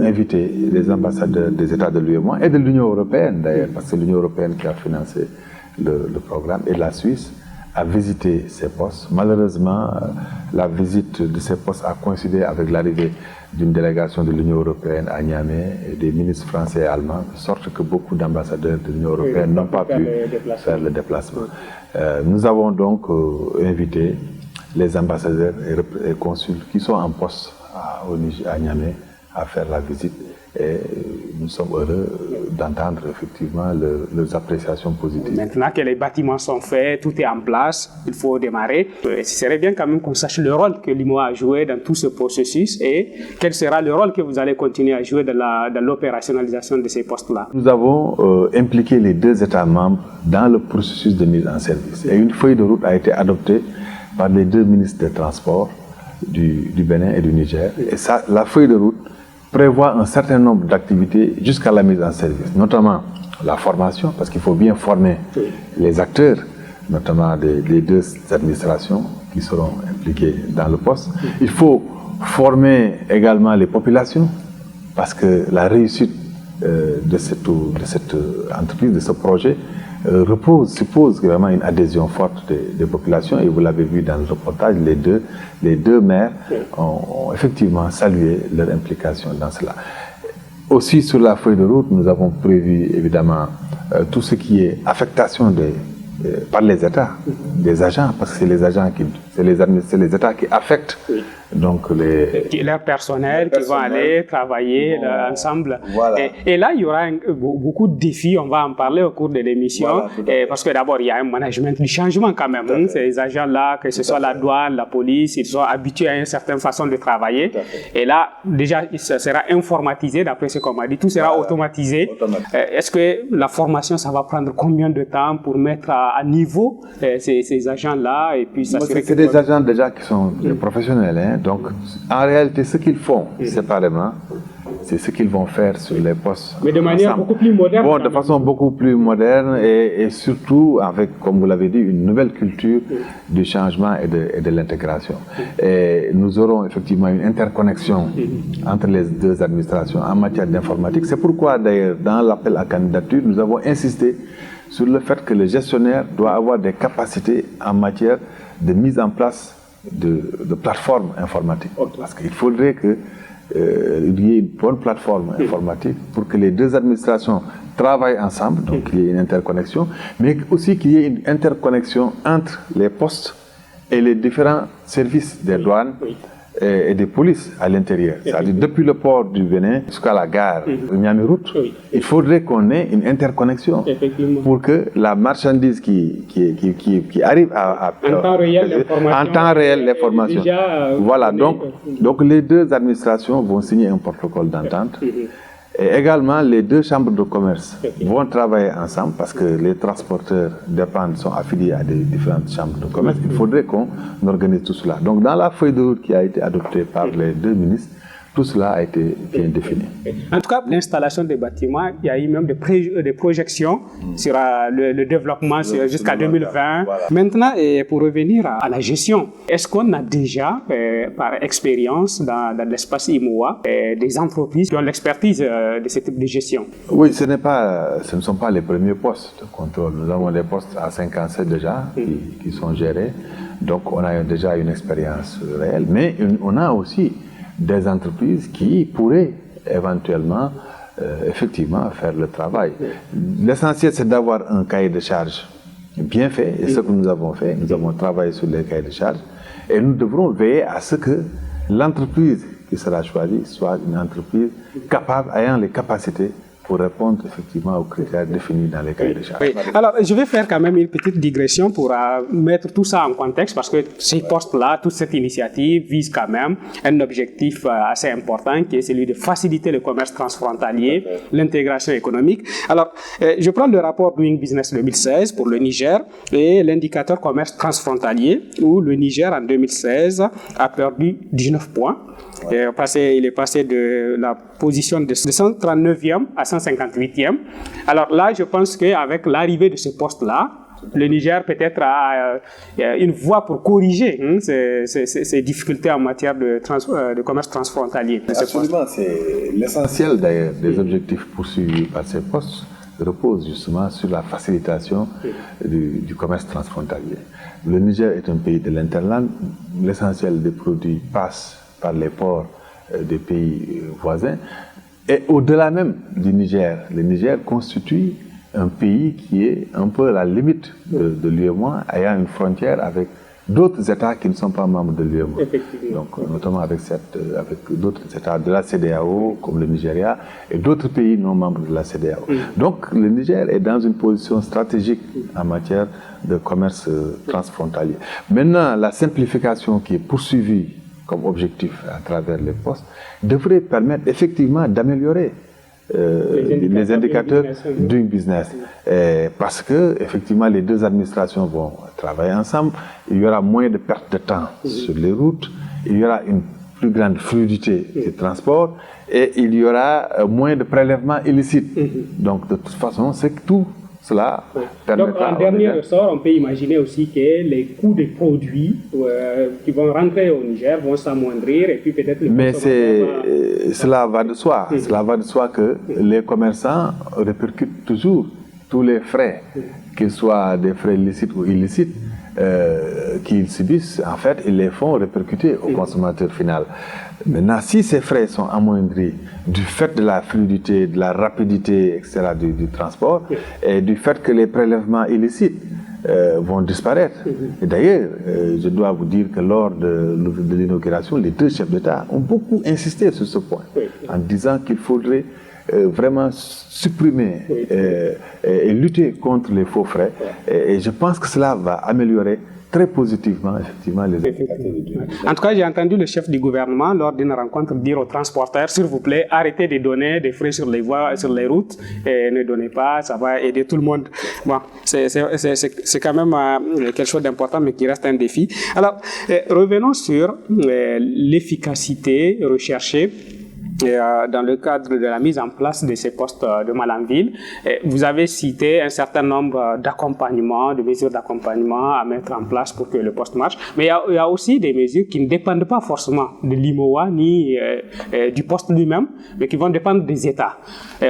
invité les ambassadeurs des États de l'UEMOA et de l'Union européenne d'ailleurs, parce que c'est l'Union européenne qui a financé le programme, et la Suisse, à visiter ces postes. Malheureusement, la visite de ces postes a coïncidé avec l'arrivée d'une délégation de l'Union européenne à Niamey et des ministres français et allemands, de sorte que beaucoup d'ambassadeurs de l'Union européenne n'ont pas pu faire le déplacement. Nous avons donc invité les ambassadeurs et consuls qui sont en poste à Niamey à faire la visite. Et nous sommes heureux d'entendre effectivement leurs appréciations positives.
Maintenant que les bâtiments sont faits, tout est en place, il faut démarrer. Ce serait bien quand même qu'on sache le rôle que l'UEMOA a joué dans tout ce processus et quel sera le rôle que vous allez continuer à jouer dans l'opérationnalisation de ces postes-là.
Nous avons impliqué les deux États membres dans le processus de mise en service. Et une feuille de route a été adoptée par les deux ministres des Transports du Bénin et du Niger. Et ça, la feuille de route prévoit un certain nombre d'activités jusqu'à la mise en service, notamment la formation, parce qu'il faut bien former les acteurs, notamment des deux administrations qui seront impliquées dans le poste. Il faut former également les populations, parce que la réussite de cette entreprise, de ce projet, suppose vraiment une adhésion forte des populations, et vous l'avez vu dans le reportage, les deux maires ont effectivement salué leur implication dans cela. Aussi sur la feuille de route, nous avons prévu évidemment tout ce qui est affectation par les États, des agents, parce que c'est les États qui affectent donc
leur personnel qui vont aller travailler ensemble. Voilà. Et là, il y aura beaucoup de défis, on va en parler au cours de l'émission, parce que d'abord, il y a un management du changement quand même. Ces agents-là, que ce soit la douane, la police, ils sont habitués à une certaine façon de travailler. Et là, déjà, ça sera informatisé, d'après ce qu'on m'a dit, tout sera automatisé. Est-ce que la formation, ça va prendre combien de temps pour mettre à niveau ces agents-là et puis s'assurer que...
C'est des agents déjà qui sont professionnels, hein. Donc, en réalité, ce qu'ils font séparément, c'est ce qu'ils vont faire sur les postes.
Mais de manière beaucoup plus moderne.
Bon, de façon beaucoup plus moderne et surtout avec, comme vous l'avez dit, une nouvelle culture du changement et de l'intégration. Et nous aurons effectivement une interconnexion entre les deux administrations en matière d'informatique. C'est pourquoi, d'ailleurs, dans l'appel à candidature, nous avons insisté sur le fait que le gestionnaire doit avoir des capacités en matière de mise en place de plateformes informatiques. Parce qu'il faudrait qu'il y ait une bonne plateforme informatique pour que les deux administrations travaillent ensemble, donc qu'il y ait une interconnexion, mais aussi qu'il y ait une interconnexion entre les postes et les différents services des douanes et des polices à l'intérieur. C'est-à-dire depuis le port du Bénin jusqu'à la gare de Niamey-Route, il faudrait qu'on ait une interconnexion pour que la marchandise qui arrive
en temps réel l'information.
Voilà, donc les deux administrations vont signer un protocole d'entente. Et également, les deux chambres de commerce vont travailler ensemble parce que les transporteurs sont affiliés à des différentes chambres de commerce. Il faudrait qu'on organise tout cela. Donc, dans la feuille de route qui a été adoptée par les deux ministres, tout cela a été bien défini.
En tout cas, l'installation des bâtiments, il y a eu même des projections sur le développement jusqu'à 2020. Voilà. Maintenant, pour revenir à la gestion, est-ce qu'on a déjà, par expérience dans l'espace IMOA, des entreprises qui ont l'expertise de ce type de gestion?
Oui, ce ne sont pas les premiers postes de contrôle. Nous avons des postes à 57 déjà qui sont gérés. Donc, on a déjà une expérience réelle. Mais on a aussi des entreprises qui pourraient éventuellement, effectivement, faire le travail. L'essentiel, c'est d'avoir un cahier de charges bien fait, et ce que nous avons fait, nous avons travaillé sur les cahiers de charges, et nous devrons veiller à ce que l'entreprise qui sera choisie soit une entreprise capable, ayant les capacités pour répondre effectivement aux critères définis dans les cahiers de charges.
Oui. Alors, je vais faire quand même une petite digression pour mettre tout ça en contexte, parce que ces postes-là, toute cette initiative vise quand même un objectif assez important qui est celui de faciliter le commerce transfrontalier, l'intégration économique. Alors, je prends le rapport Doing Business 2016 pour le Niger et l'indicateur commerce transfrontalier où le Niger en 2016 a perdu 19 points. Il est passé de la position de 139e à 158e. Alors là, je pense qu'avec l'arrivée de ce poste-là, le Niger peut-être a une voie pour corriger ces difficultés en matière de commerce transfrontalier.
Absolument, c'est l'essentiel d'ailleurs des objectifs poursuivis par ces postes repose justement sur la facilitation du commerce transfrontalier. Le Niger est un pays de l'interland, l'essentiel des produits passe par les ports des pays voisins. Et au-delà même du Niger, le Niger constitue un pays qui est un peu à la limite de l'UEMOA, ayant une frontière avec d'autres États qui ne sont pas membres de l'UEMOA. Donc, notamment avec d'autres États de la CEDEAO, comme le Nigeria, et d'autres pays non membres de la CEDEAO. Donc, le Niger est dans une position stratégique en matière de commerce transfrontalier. Maintenant, la simplification qui est poursuivie comme objectif à travers les postes, devrait permettre effectivement d'améliorer les indicateurs Doing Business. Parce que, effectivement, les deux administrations vont travailler ensemble, il y aura moins de pertes de temps sur les routes, il y aura une plus grande fluidité des transports et il y aura moins de prélèvements illicites. Donc, de toute façon, c'est que tout cela permettra.
Donc, en dernier ressort, on peut imaginer aussi que les coûts des produits qui vont rentrer au Niger vont s'amoindrir et puis peut-être.
Mais cela va de soi. Cela va de soi que les commerçants répercutent toujours tous les frais, qu'ils soient des frais licites ou illicites, qu'ils subissent. En fait, ils les font répercuter au consommateur final. Maintenant, si ces frais sont amoindris du fait de la fluidité, de la rapidité, etc., du transport, et du fait que les prélèvements illicites vont disparaître. Et d'ailleurs, je dois vous dire que lors de l'inauguration, les deux chefs d'État ont beaucoup insisté sur ce point, en disant qu'il faudrait vraiment supprimer et lutter contre les faux frais. Et je pense que cela va améliorer très positivement, effectivement, les indicateurs.
En tout cas, j'ai entendu le chef du gouvernement, lors d'une rencontre, dire aux transporteurs, s'il vous plaît, arrêtez de donner des frais sur les voies, sur les routes, et ne donnez pas, ça va aider tout le monde. Bon, c'est quand même quelque chose d'important, mais qui reste un défi. Alors, revenons sur l'efficacité recherchée dans le cadre de la mise en place de ces postes de Malanville. Vous avez cité un certain nombre d'accompagnements, de mesures d'accompagnement à mettre en place pour que le poste marche, mais il y a aussi des mesures qui ne dépendent pas forcément de l'IMOA ni du poste lui-même, mais qui vont dépendre des États.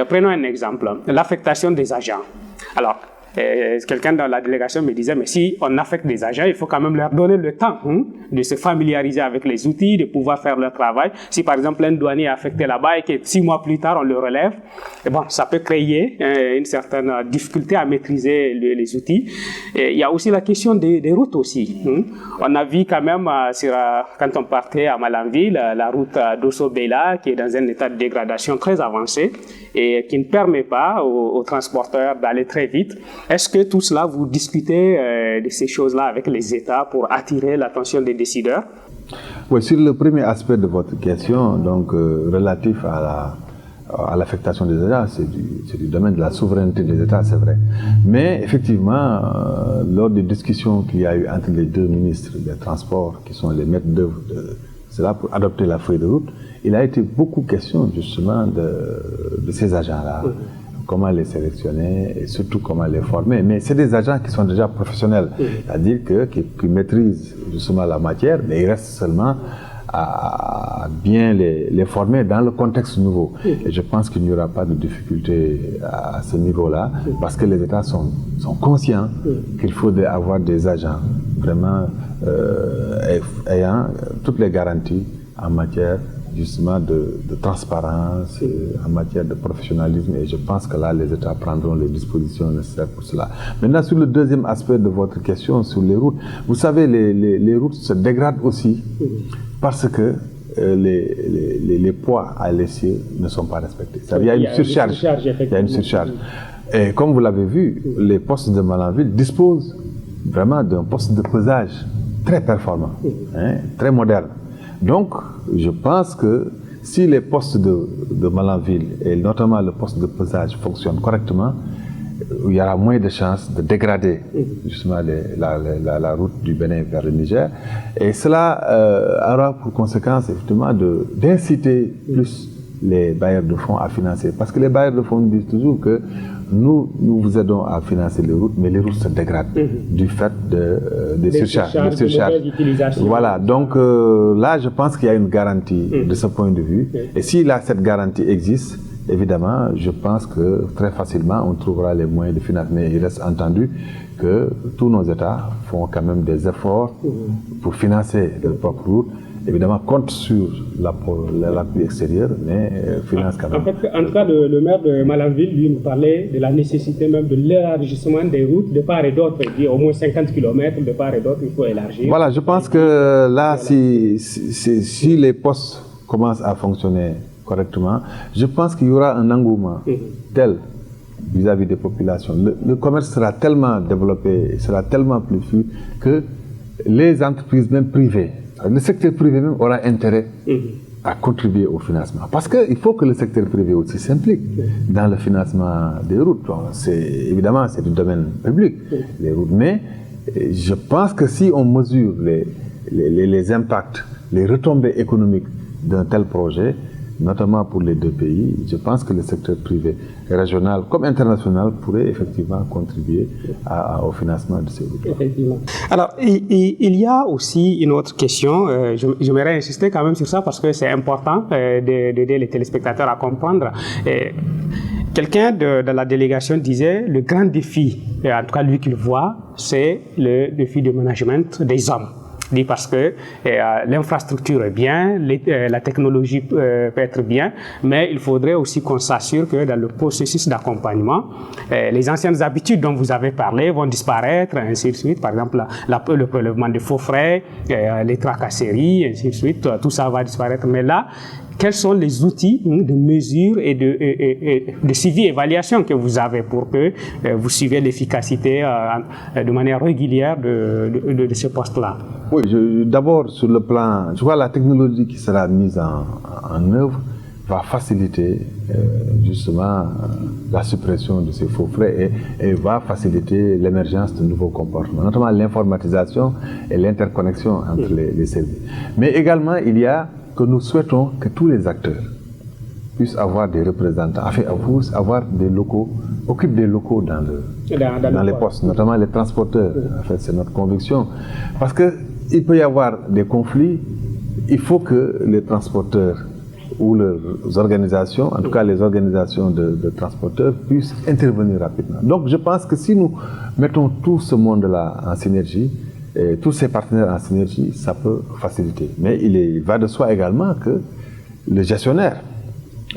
Prenons un exemple, l'affectation des agents. Alors, Quelqu'un dans la délégation me disait, mais si on affecte des agents, il faut quand même leur donner le temps de se familiariser avec les outils, de pouvoir faire leur travail. Si par exemple un douanier est affecté là-bas et que 6 mois plus tard on le relève, bon, ça peut créer une certaine difficulté à maîtriser les outils. Et il y a aussi la question des routes aussi. On a vu quand même quand on partait à Malanville, la route d'Osso-Bela qui est dans un état de dégradation très avancé et qui ne permet pas aux transporteurs d'aller très vite. Est-ce que tout cela, vous discutez de ces choses-là avec les États pour attirer l'attention des décideurs?
Oui, sur le premier aspect de votre question, donc relatif à l'affectation des États, c'est du domaine de la souveraineté des États, c'est vrai. Mais effectivement, lors des discussions qu'il y a eu entre les deux ministres des Transports, qui sont les maîtres d'œuvre de cela pour adopter la feuille de route, il a été beaucoup question justement de ces agents-là. Comment les sélectionner et surtout comment les former. Mais c'est des agents qui sont déjà professionnels, c'est-à-dire qui maîtrisent justement la matière, mais il reste seulement à bien les former dans le contexte nouveau. Et je pense qu'il n'y aura pas de difficulté à ce niveau-là, parce que les États sont conscients qu'il faut avoir des agents vraiment ayant toutes les garanties en matière justement de transparence, en matière de professionnalisme, et je pense que là, les États prendront les dispositions nécessaires pour cela. Maintenant, sur le deuxième aspect de votre question, sur les routes, vous savez, les routes se dégradent aussi parce que les poids à l'essieu ne sont pas respectés. Il y a une surcharge. Il y a une surcharge. Et comme vous l'avez vu, les postes de Malanville disposent vraiment d'un poste de pesage très performant, très moderne. Donc, je pense que si les postes de Malanville, et notamment le poste de pesage, fonctionnent correctement, il y aura moins de chances de dégrader justement la route du Bénin vers le Niger. Et cela aura pour conséquence effectivement d'inciter plus les bailleurs de fonds à financer. Parce que les bailleurs de fonds disent toujours que nous vous aidons à financer les routes, mais les routes se dégradent du fait des surcharges. Voilà, donc là je pense qu'il y a une garantie de ce point de vue. Et si là cette garantie existe, évidemment, je pense que très facilement on trouvera les moyens de financer. Mais il reste entendu que tous nos États font quand même des efforts pour financer leurs propres routes. Évidemment, compte sur l'appui extérieur, mais finance quand même.
En tout cas, le maire de Malanville, lui, nous parlait de la nécessité même de l'élargissement des routes de part et d'autre. Il dit au moins 50 km de part et d'autre, il faut élargir.
Voilà, je pense que là, si les postes commencent à fonctionner correctement, je pense qu'il y aura un engouement tel vis-à-vis des populations. Le commerce sera tellement développé, sera tellement plus fluide que les entreprises, même privées, le secteur privé même aura intérêt à contribuer au financement. Parce qu'il faut que le secteur privé aussi s'implique dans le financement des routes. Évidemment, c'est du domaine public, les routes. Mais je pense que si on mesure les impacts, les retombées économiques d'un tel projet, notamment pour les deux pays, je pense que le secteur privé régional comme international pourrait effectivement contribuer au financement de ces routes.
Effectivement. Alors, il y a aussi une autre question, j'aimerais insister quand même sur ça parce que c'est important d'aider les téléspectateurs à comprendre. Quelqu'un de la délégation disait le grand défi, en tout cas lui qu'il voit, c'est le défi de management des hommes. Dit parce que l'infrastructure est bien, la technologie peut être bien, mais il faudrait aussi qu'on s'assure que dans le processus d'accompagnement, les anciennes habitudes dont vous avez parlé vont disparaître, ainsi de suite. Par exemple, le prélèvement de faux frais, les tracasseries, ainsi de suite, tout ça va disparaître. Mais là, quels sont les outils de mesure et de suivi évaluation que vous avez pour que vous suivez l'efficacité de manière régulière de ce poste-là?
Oui, d'abord sur le plan, je vois la technologie qui sera mise en œuvre va faciliter justement la suppression de ces faux frais et va faciliter l'émergence de nouveaux comportements, notamment l'informatisation et l'interconnexion entre les services. Mais également, il y a que nous souhaitons que tous les acteurs puissent avoir des représentants, enfin, avoir des locaux, occupent des locaux dans les postes, notamment les transporteurs. En fait, c'est notre conviction. Parce qu'il peut y avoir des conflits, il faut que les transporteurs où les organisations, en tout cas les organisations de transporteurs, puissent intervenir rapidement. Donc je pense que si nous mettons tout ce monde-là en synergie, et tous ces partenaires en synergie, ça peut faciliter. Mais il va de soi également que le gestionnaire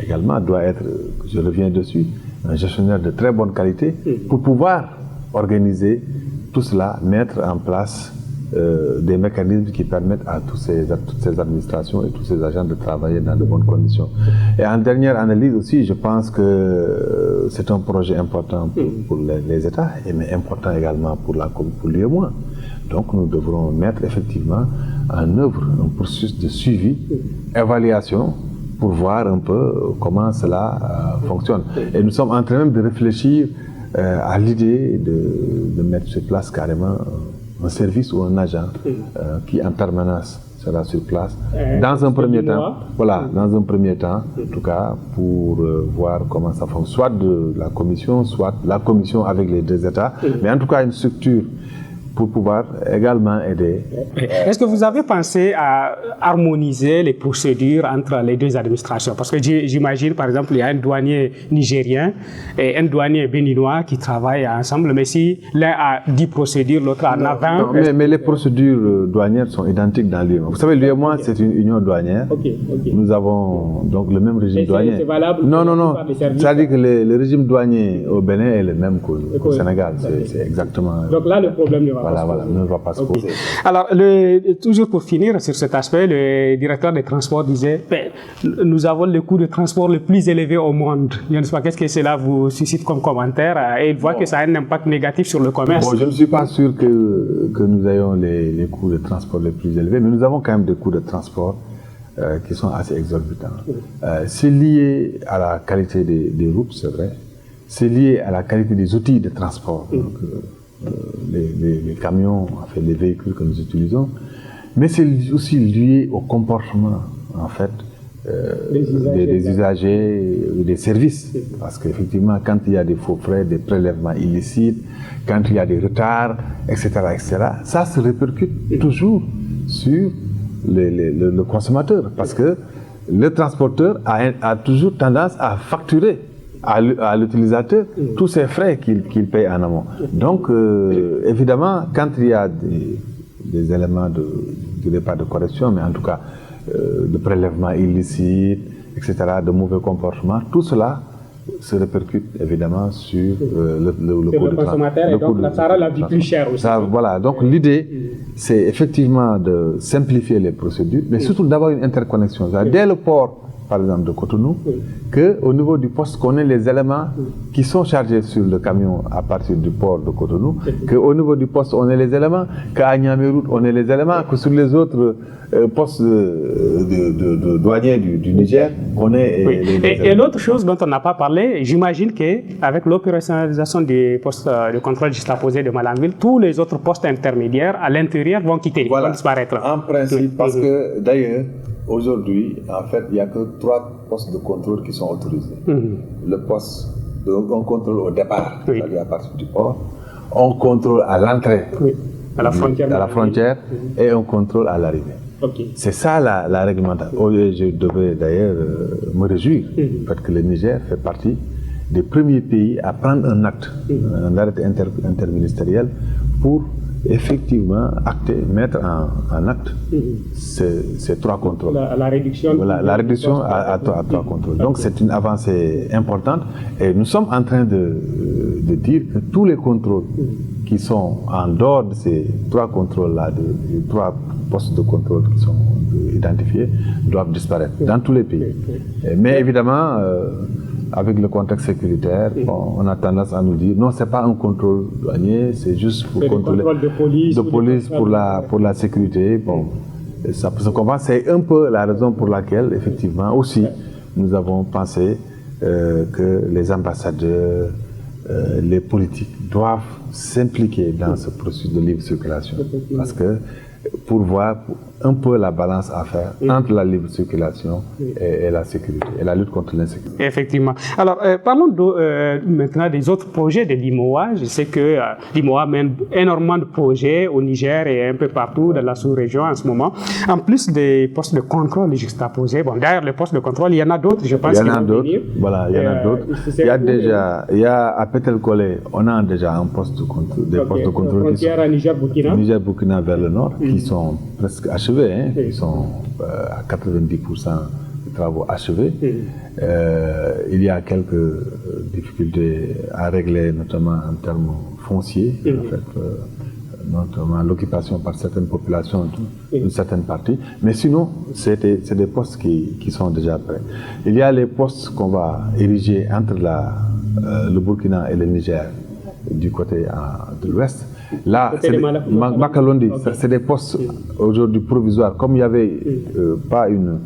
également doit être, je reviens dessus, un gestionnaire de très bonne qualité pour pouvoir organiser tout cela, mettre en place des mécanismes qui permettent à toutes ces administrations et tous ces agents de travailler dans de bonnes conditions. Et en dernière analyse aussi, je pense que c'est un projet important pour les États, mais important également pour l'UEMOA. Donc nous devrons mettre effectivement en œuvre un processus de suivi, évaluation, pour voir un peu comment cela fonctionne. Et nous sommes en train même de réfléchir à l'idée de mettre sur place carrément un service ou un agent qui en permanence sera sur place dans un premier temps, voilà, dans un premier temps, en tout cas pour voir comment ça fonctionne, soit de la commission, soit la commission avec les deux États, mais en tout cas une structure pour pouvoir également aider.
Est-ce que vous avez pensé à harmoniser les procédures entre les deux administrations? Parce que j'imagine, par exemple, il y a un douanier nigérien et un douanier béninois qui travaillent ensemble, mais si l'un a 10 procédures, l'autre en a 20...
Non, mais les procédures douanières sont identiques dans l'UEMOA. Vous savez, l'UEMOA, c'est une union douanière. Nous avons donc le même régime douanier.
C'est valable
Non. C'est-à-dire que le régime douanier au Bénin est le même qu'au Sénégal. C'est exactement...
Donc là, le problème
ne va pas se poser.
Alors, toujours pour finir sur cet aspect, le directeur des transports disait nous avons le coût de transport le plus élevé au monde. Je ne sais pas, qu'est-ce que cela vous suscite comme commentaire? Et il voit que ça a un impact négatif sur le commerce.
Je ne suis pas sûr que nous ayons les coûts de transport les plus élevés, mais nous avons quand même des coûts de transport qui sont assez exorbitants. C'est lié à la qualité des routes, c'est vrai. C'est lié à la qualité des outils de transport. Donc, les camions, enfin, les véhicules que nous utilisons, mais c'est aussi lié au comportement en fait des usagers, des services, parce qu'effectivement quand il y a des faux frais, des prélèvements illicites, quand il y a des retards, etc., ça se répercute toujours sur le consommateur, parce que le transporteur a toujours tendance à facturer à l'utilisateur tous ces frais qu'il paye en amont. Donc, évidemment, quand il y a des éléments je ne dirais pas de correction, mais en tout cas de prélèvement illicite, etc., de mauvais comportement, tout cela se répercute évidemment sur le coût
de consommateur, et donc ça rend la vie plus chère aussi.
Voilà, donc l'idée, c'est effectivement de simplifier les procédures, mais surtout d'avoir une interconnexion. Dès le port, par exemple, de Cotonou, qu'au niveau du poste, qu'on ait les éléments qui sont chargés sur le camion à partir du port de Cotonou, qu'au niveau du poste, on ait les éléments, qu'à Niamey-Route, on ait les éléments, que sur les autres postes de douaniers du Niger, on ait les éléments.
Et l'autre chose dont on n'a pas parlé, j'imagine qu'avec l'opérationnalisation des postes de contrôle juxtaposés de Malanville, tous les autres postes intermédiaires à l'intérieur vont quitter, vont disparaître.
En principe, parce que d'ailleurs, aujourd'hui, en fait, il n'y a que 3 postes de contrôle qui sont autorisés. Le poste, on contrôle au départ, c'est-à-dire à partir du port. On contrôle à l'entrée,
à la frontière,
et on contrôle à l'arrivée. C'est ça la réglementation. Je devais d'ailleurs me réjouir du fait que le Niger fait partie des premiers pays à prendre un acte, un arrêté interministériel pour effectivement mettre en acte ces 3 contrôles.
La réduction,
la réduction à 3 contrôles. Donc c'est une avancée importante et nous sommes en train de dire que tous les contrôles qui sont en dehors de ces 3 contrôles-là, des 3 postes de contrôle qui sont identifiés, doivent disparaître dans tous les pays. Mais évidemment, avec le contexte sécuritaire, on a tendance à nous dire non, c'est pas un contrôle douanier, c'est juste pour contrôler
de police
pour la sécurité. Bon, ça peut se comprendre. C'est un peu la raison pour laquelle, effectivement, aussi, nous avons pensé que les ambassadeurs, les politiques doivent s'impliquer dans ce processus de libre circulation, parce que pour voir un peu la balance à faire entre la libre circulation et la sécurité, et la lutte contre l'insécurité.
Effectivement. Alors, parlons maintenant des autres projets de l'IMOA. Je sais que l'IMOA mène énormément de projets au Niger et un peu partout dans la sous-région en ce moment. En plus des postes de contrôle juxtaposés, bon, d'ailleurs, les postes de contrôle, il y en a d'autres, je pense.
Il y en a d'autres, voilà, il y en a d'autres. Il y a à Petel-Kolé, on a déjà un poste de contrôle, des postes de contrôle qui sont Niger-Burkina vers le nord, qui sont presque achevés, qui sont à 90% des travaux achevés. Il y a quelques difficultés à régler, notamment en termes fonciers, en fait, notamment l'occupation par certaines populations d'une certaine partie. Mais sinon, c'est des postes qui sont déjà prêts. Il y a les postes qu'on va ériger entre le Burkina et le Niger, du côté de l'ouest. Là, Makalondi, c'est des postes aujourd'hui provisoires. Comme il n'y avait pas une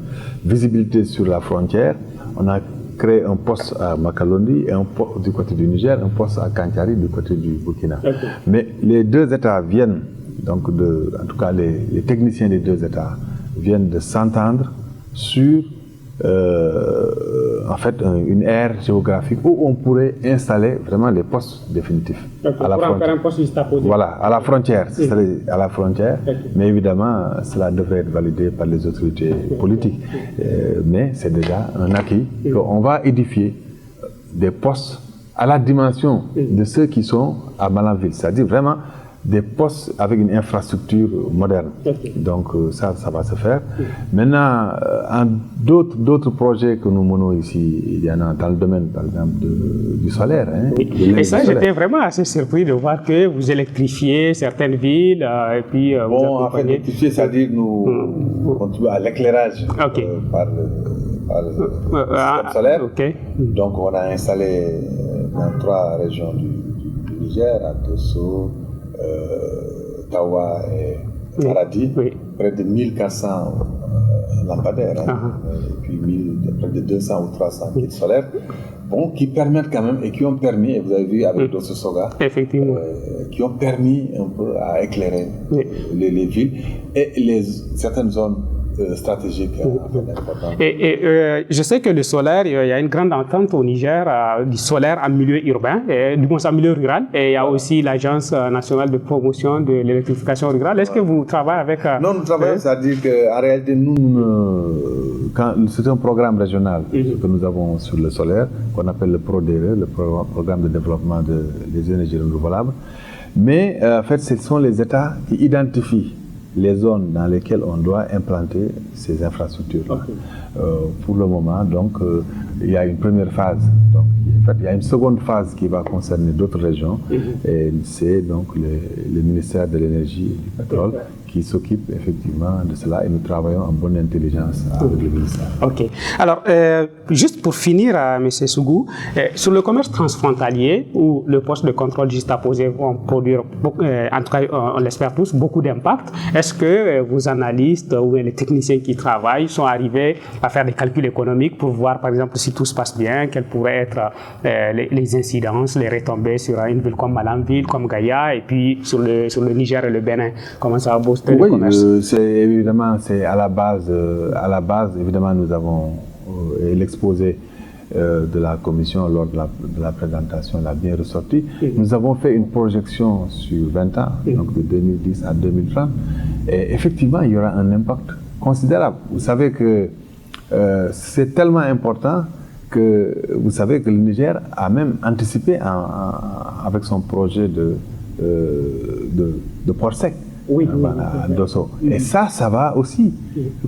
visibilité sur la frontière, on a créé un poste à Makalondi et un poste du côté du Niger, un poste à Kantiari du côté du Burkina. Mais les deux États viennent, donc en tout cas les techniciens des deux États viennent de s'entendre sur en fait une aire géographique où on pourrait installer vraiment les postes définitifs à la frontière. Faire un poste voilà, à la frontière, c'est-à-dire à la frontière, mais évidemment cela devrait être validé par les autorités politiques. Mais c'est déjà un acquis qu'on va édifier des postes à la dimension de ceux qui sont à Malanville, c'est-à-dire vraiment des postes avec une infrastructure moderne. Donc ça va se faire. Maintenant, d'autres projets que nous menons ici, il y en a dans le domaine, par exemple, du solaire.
Et ça, j'étais vraiment assez surpris de voir que vous électrifiez certaines villes et puis vous
en fait, électrifier, c'est-à-dire nous contribuons à l'éclairage par le système solaire. Donc on a installé dans 3 régions du Niger, à Dosso, Tawa et Maradi, près de 1400 lampadaires, et puis près de 200 ou 300 kits solaires, qui permettent quand même, et qui ont permis, et vous avez vu avec Dosso Soga, qui ont permis un peu à éclairer les villes et certaines zones stratégique.
Et je sais que le solaire, il y a une grande entente au Niger du solaire en milieu urbain, du moins en milieu rural, et il y a aussi l'Agence nationale de promotion de l'électrification rurale. Est-ce que vous travaillez avec...
Non, nous travaillons, c'est-à-dire qu'en réalité, c'est un programme régional que nous avons sur le solaire, qu'on appelle le PRODERE, le programme de développement des énergies renouvelables. Mais en fait, ce sont les États qui identifient les zones dans lesquelles on doit implanter ces infrastructures-là. Pour le moment, donc, il y a une première phase. Donc, en fait, il y a une seconde phase qui va concerner d'autres régions. Et c'est donc le ministère de l'Énergie et du Pétrole qui s'occupe effectivement de cela. Et nous travaillons en bonne intelligence avec le ministère.
OK. Alors, juste pour finir, M. Sougou, sur le commerce transfrontalier, où le poste de contrôle juxtaposé vont produire, en tout cas, on l'espère tous, beaucoup d'impact, est-ce que vos analystes ou les techniciens qui travaillent sont arrivés à faire des calculs économiques pour voir, par exemple, si tout se passe bien, quelles pourraient être les incidences, les retombées sur une ville comme Malanville, comme Gaïa, et puis sur le Niger et le Bénin? Comment ça va booster le commerce?
C'est à la base, évidemment, nous avons l'exposé de la commission lors de la présentation l'a bien ressorti. Nous avons fait une projection sur 20 ans, donc de 2010 à 2030, et effectivement, il y aura un impact considérable. Vous savez que c'est tellement important que vous savez que le Niger a même anticipé avec son projet de port sec à Dosso. Et ça va aussi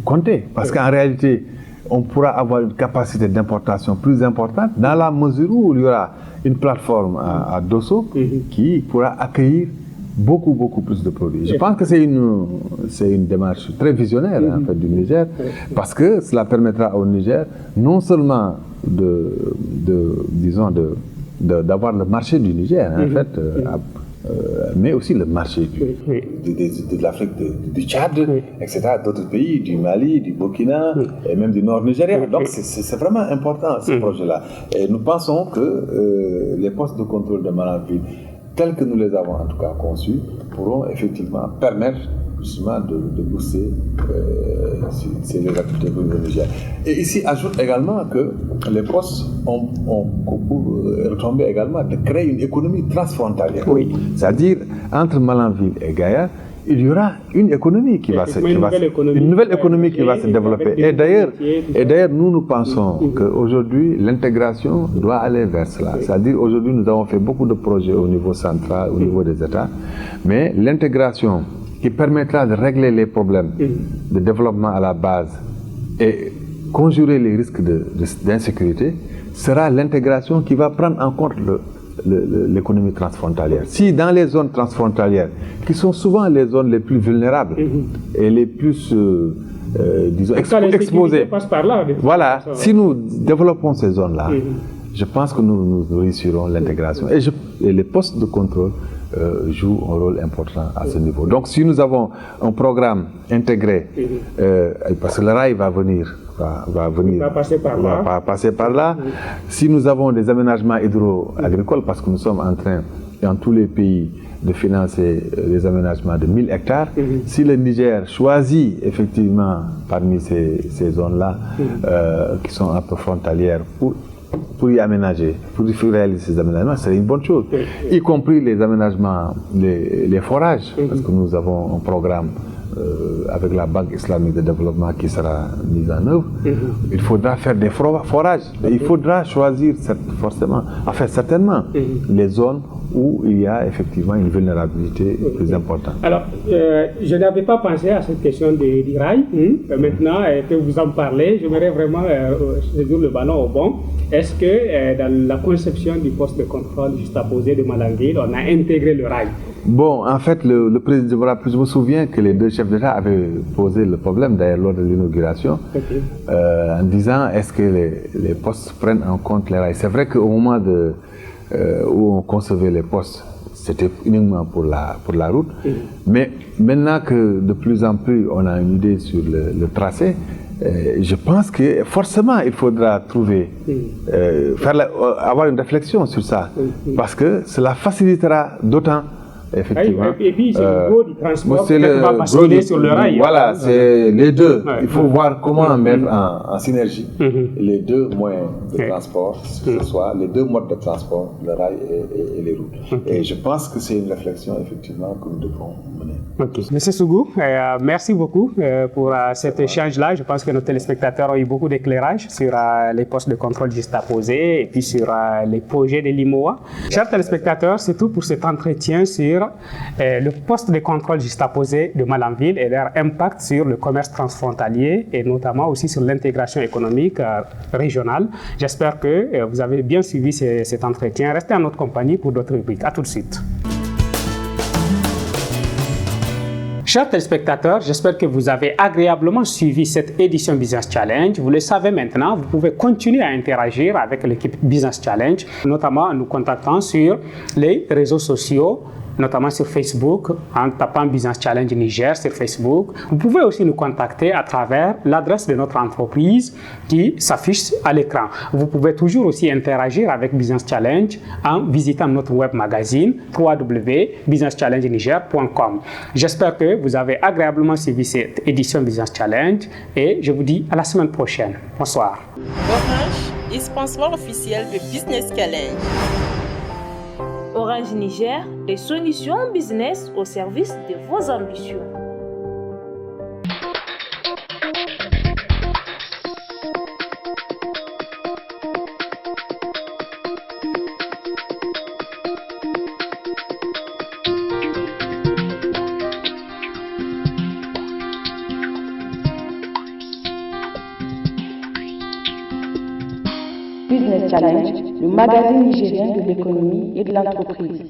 compter, parce qu'en réalité, on pourra avoir une capacité d'importation plus importante dans la mesure où il y aura une plateforme à Dosso qui pourra accueillir beaucoup plus de produits. Je pense que c'est une démarche très visionnaire en fait, du Niger, parce que cela permettra au Niger non seulement d'avoir le marché du Niger en fait, mais aussi le marché de l'Afrique, du Tchad, etc., d'autres pays, du Mali, du Burkina et même du Nord Nigeria. Donc c'est vraiment important ce projet-là. Et nous pensons que les postes de contrôle de Malanville, tels que nous les avons en tout cas conçus, pourront effectivement permettre justement de booster ces activités au Niger. Et ici, ajoute également que les postes ont pour retombée également de créer une économie transfrontalière.
Oui.
C'est-à-dire, entre Malanville et Gaïa, il y aura une économie qui va se développer. Et d'ailleurs, nous pensons qu'aujourd'hui, l'intégration doit aller vers cela. C'est-à-dire, aujourd'hui, nous avons fait beaucoup de projets au niveau central, au niveau des États, mais l'intégration qui permettra de régler les problèmes de développement à la base et conjurer les risques d'insécurité sera l'intégration qui va prendre en compte l'économie transfrontalière. Si dans les zones transfrontalières, qui sont souvent les zones les plus vulnérables et les plus, disons, exposées, voilà, si nous développons ces zones-là, je pense que nous réussirons l'intégration. Et les postes de contrôle jouent un rôle important à ce niveau. Donc si nous avons un programme intégré, parce que le rail va passer par là. Si nous avons des aménagements hydro-agricoles, parce que nous sommes en train, dans tous les pays, de financer des aménagements de 1000 hectares, si le Niger choisit effectivement parmi ces zones-là, qui sont un peu frontalières, pour y aménager, pour réaliser ces aménagements, c'est une bonne chose. Y compris les aménagements, les forages, parce que nous avons un programme avec la Banque islamique de développement qui sera mise en œuvre. Il faudra faire des forages. Il faudra choisir certainement les zones où il y a effectivement une vulnérabilité plus importante.
Alors, je n'avais pas pensé à cette question du rail. Maintenant que vous en parlez, j'aimerais vraiment résoudre le ballon au bon. Est-ce que dans la conception du poste de contrôle juste à poser de Malanville, on a intégré le rail?
Bon, en fait, le président, je me souviens que les deux chefs d'État avaient posé le problème, d'ailleurs, lors de l'inauguration, en disant est-ce que les postes prennent en compte les rails. C'est vrai qu'au moment où on concevait les postes, c'était uniquement pour la route, mais maintenant que de plus en plus on a une idée sur le tracé, je pense que forcément il faudra trouver, avoir une réflexion sur ça, parce que cela facilitera d'autant. Effectivement.
Et puis c'est le gros du transport qui va basculer sur le rail.
Voilà, c'est les deux. Il faut voir comment mettre en synergie les deux moyens de transport, que ce soit les deux modes de transport, le rail et les routes. Et je pense que c'est une réflexion effectivement que nous devons mener.
Monsieur Sougou, merci beaucoup pour cet échange-là. Je pense que nos téléspectateurs ont eu beaucoup d'éclairage sur les postes de contrôle juste à poser et puis sur les projets de l'IMOA. Chers téléspectateurs, c'est tout pour cet entretien sur le poste de contrôle juste à poser de Malanville et leur impact sur le commerce transfrontalier et notamment aussi sur l'intégration économique régionale. J'espère que vous avez bien suivi cet entretien. Restez en notre compagnie pour d'autres rubriques. À tout de suite. Chers téléspectateurs, j'espère que vous avez agréablement suivi cette édition Business Challenge. Vous le savez maintenant, vous pouvez continuer à interagir avec l'équipe Business Challenge, notamment en nous contactant sur les réseaux sociaux, notamment sur Facebook, en tapant Business Challenge Niger sur Facebook. Vous pouvez aussi nous contacter à travers l'adresse de notre entreprise qui s'affiche à l'écran. Vous pouvez toujours aussi interagir avec Business Challenge en visitant notre web magazine www.businesschallengeniger.com. J'espère que vous avez agréablement suivi cette édition Business Challenge et je vous dis à la semaine prochaine. Bonsoir.
Orange est sponsor officiel de Business Challenge.
Orange Niger, des solutions business au service de vos ambitions.
Business Challenge, le magazine nigérien de l'économie et de l'entreprise.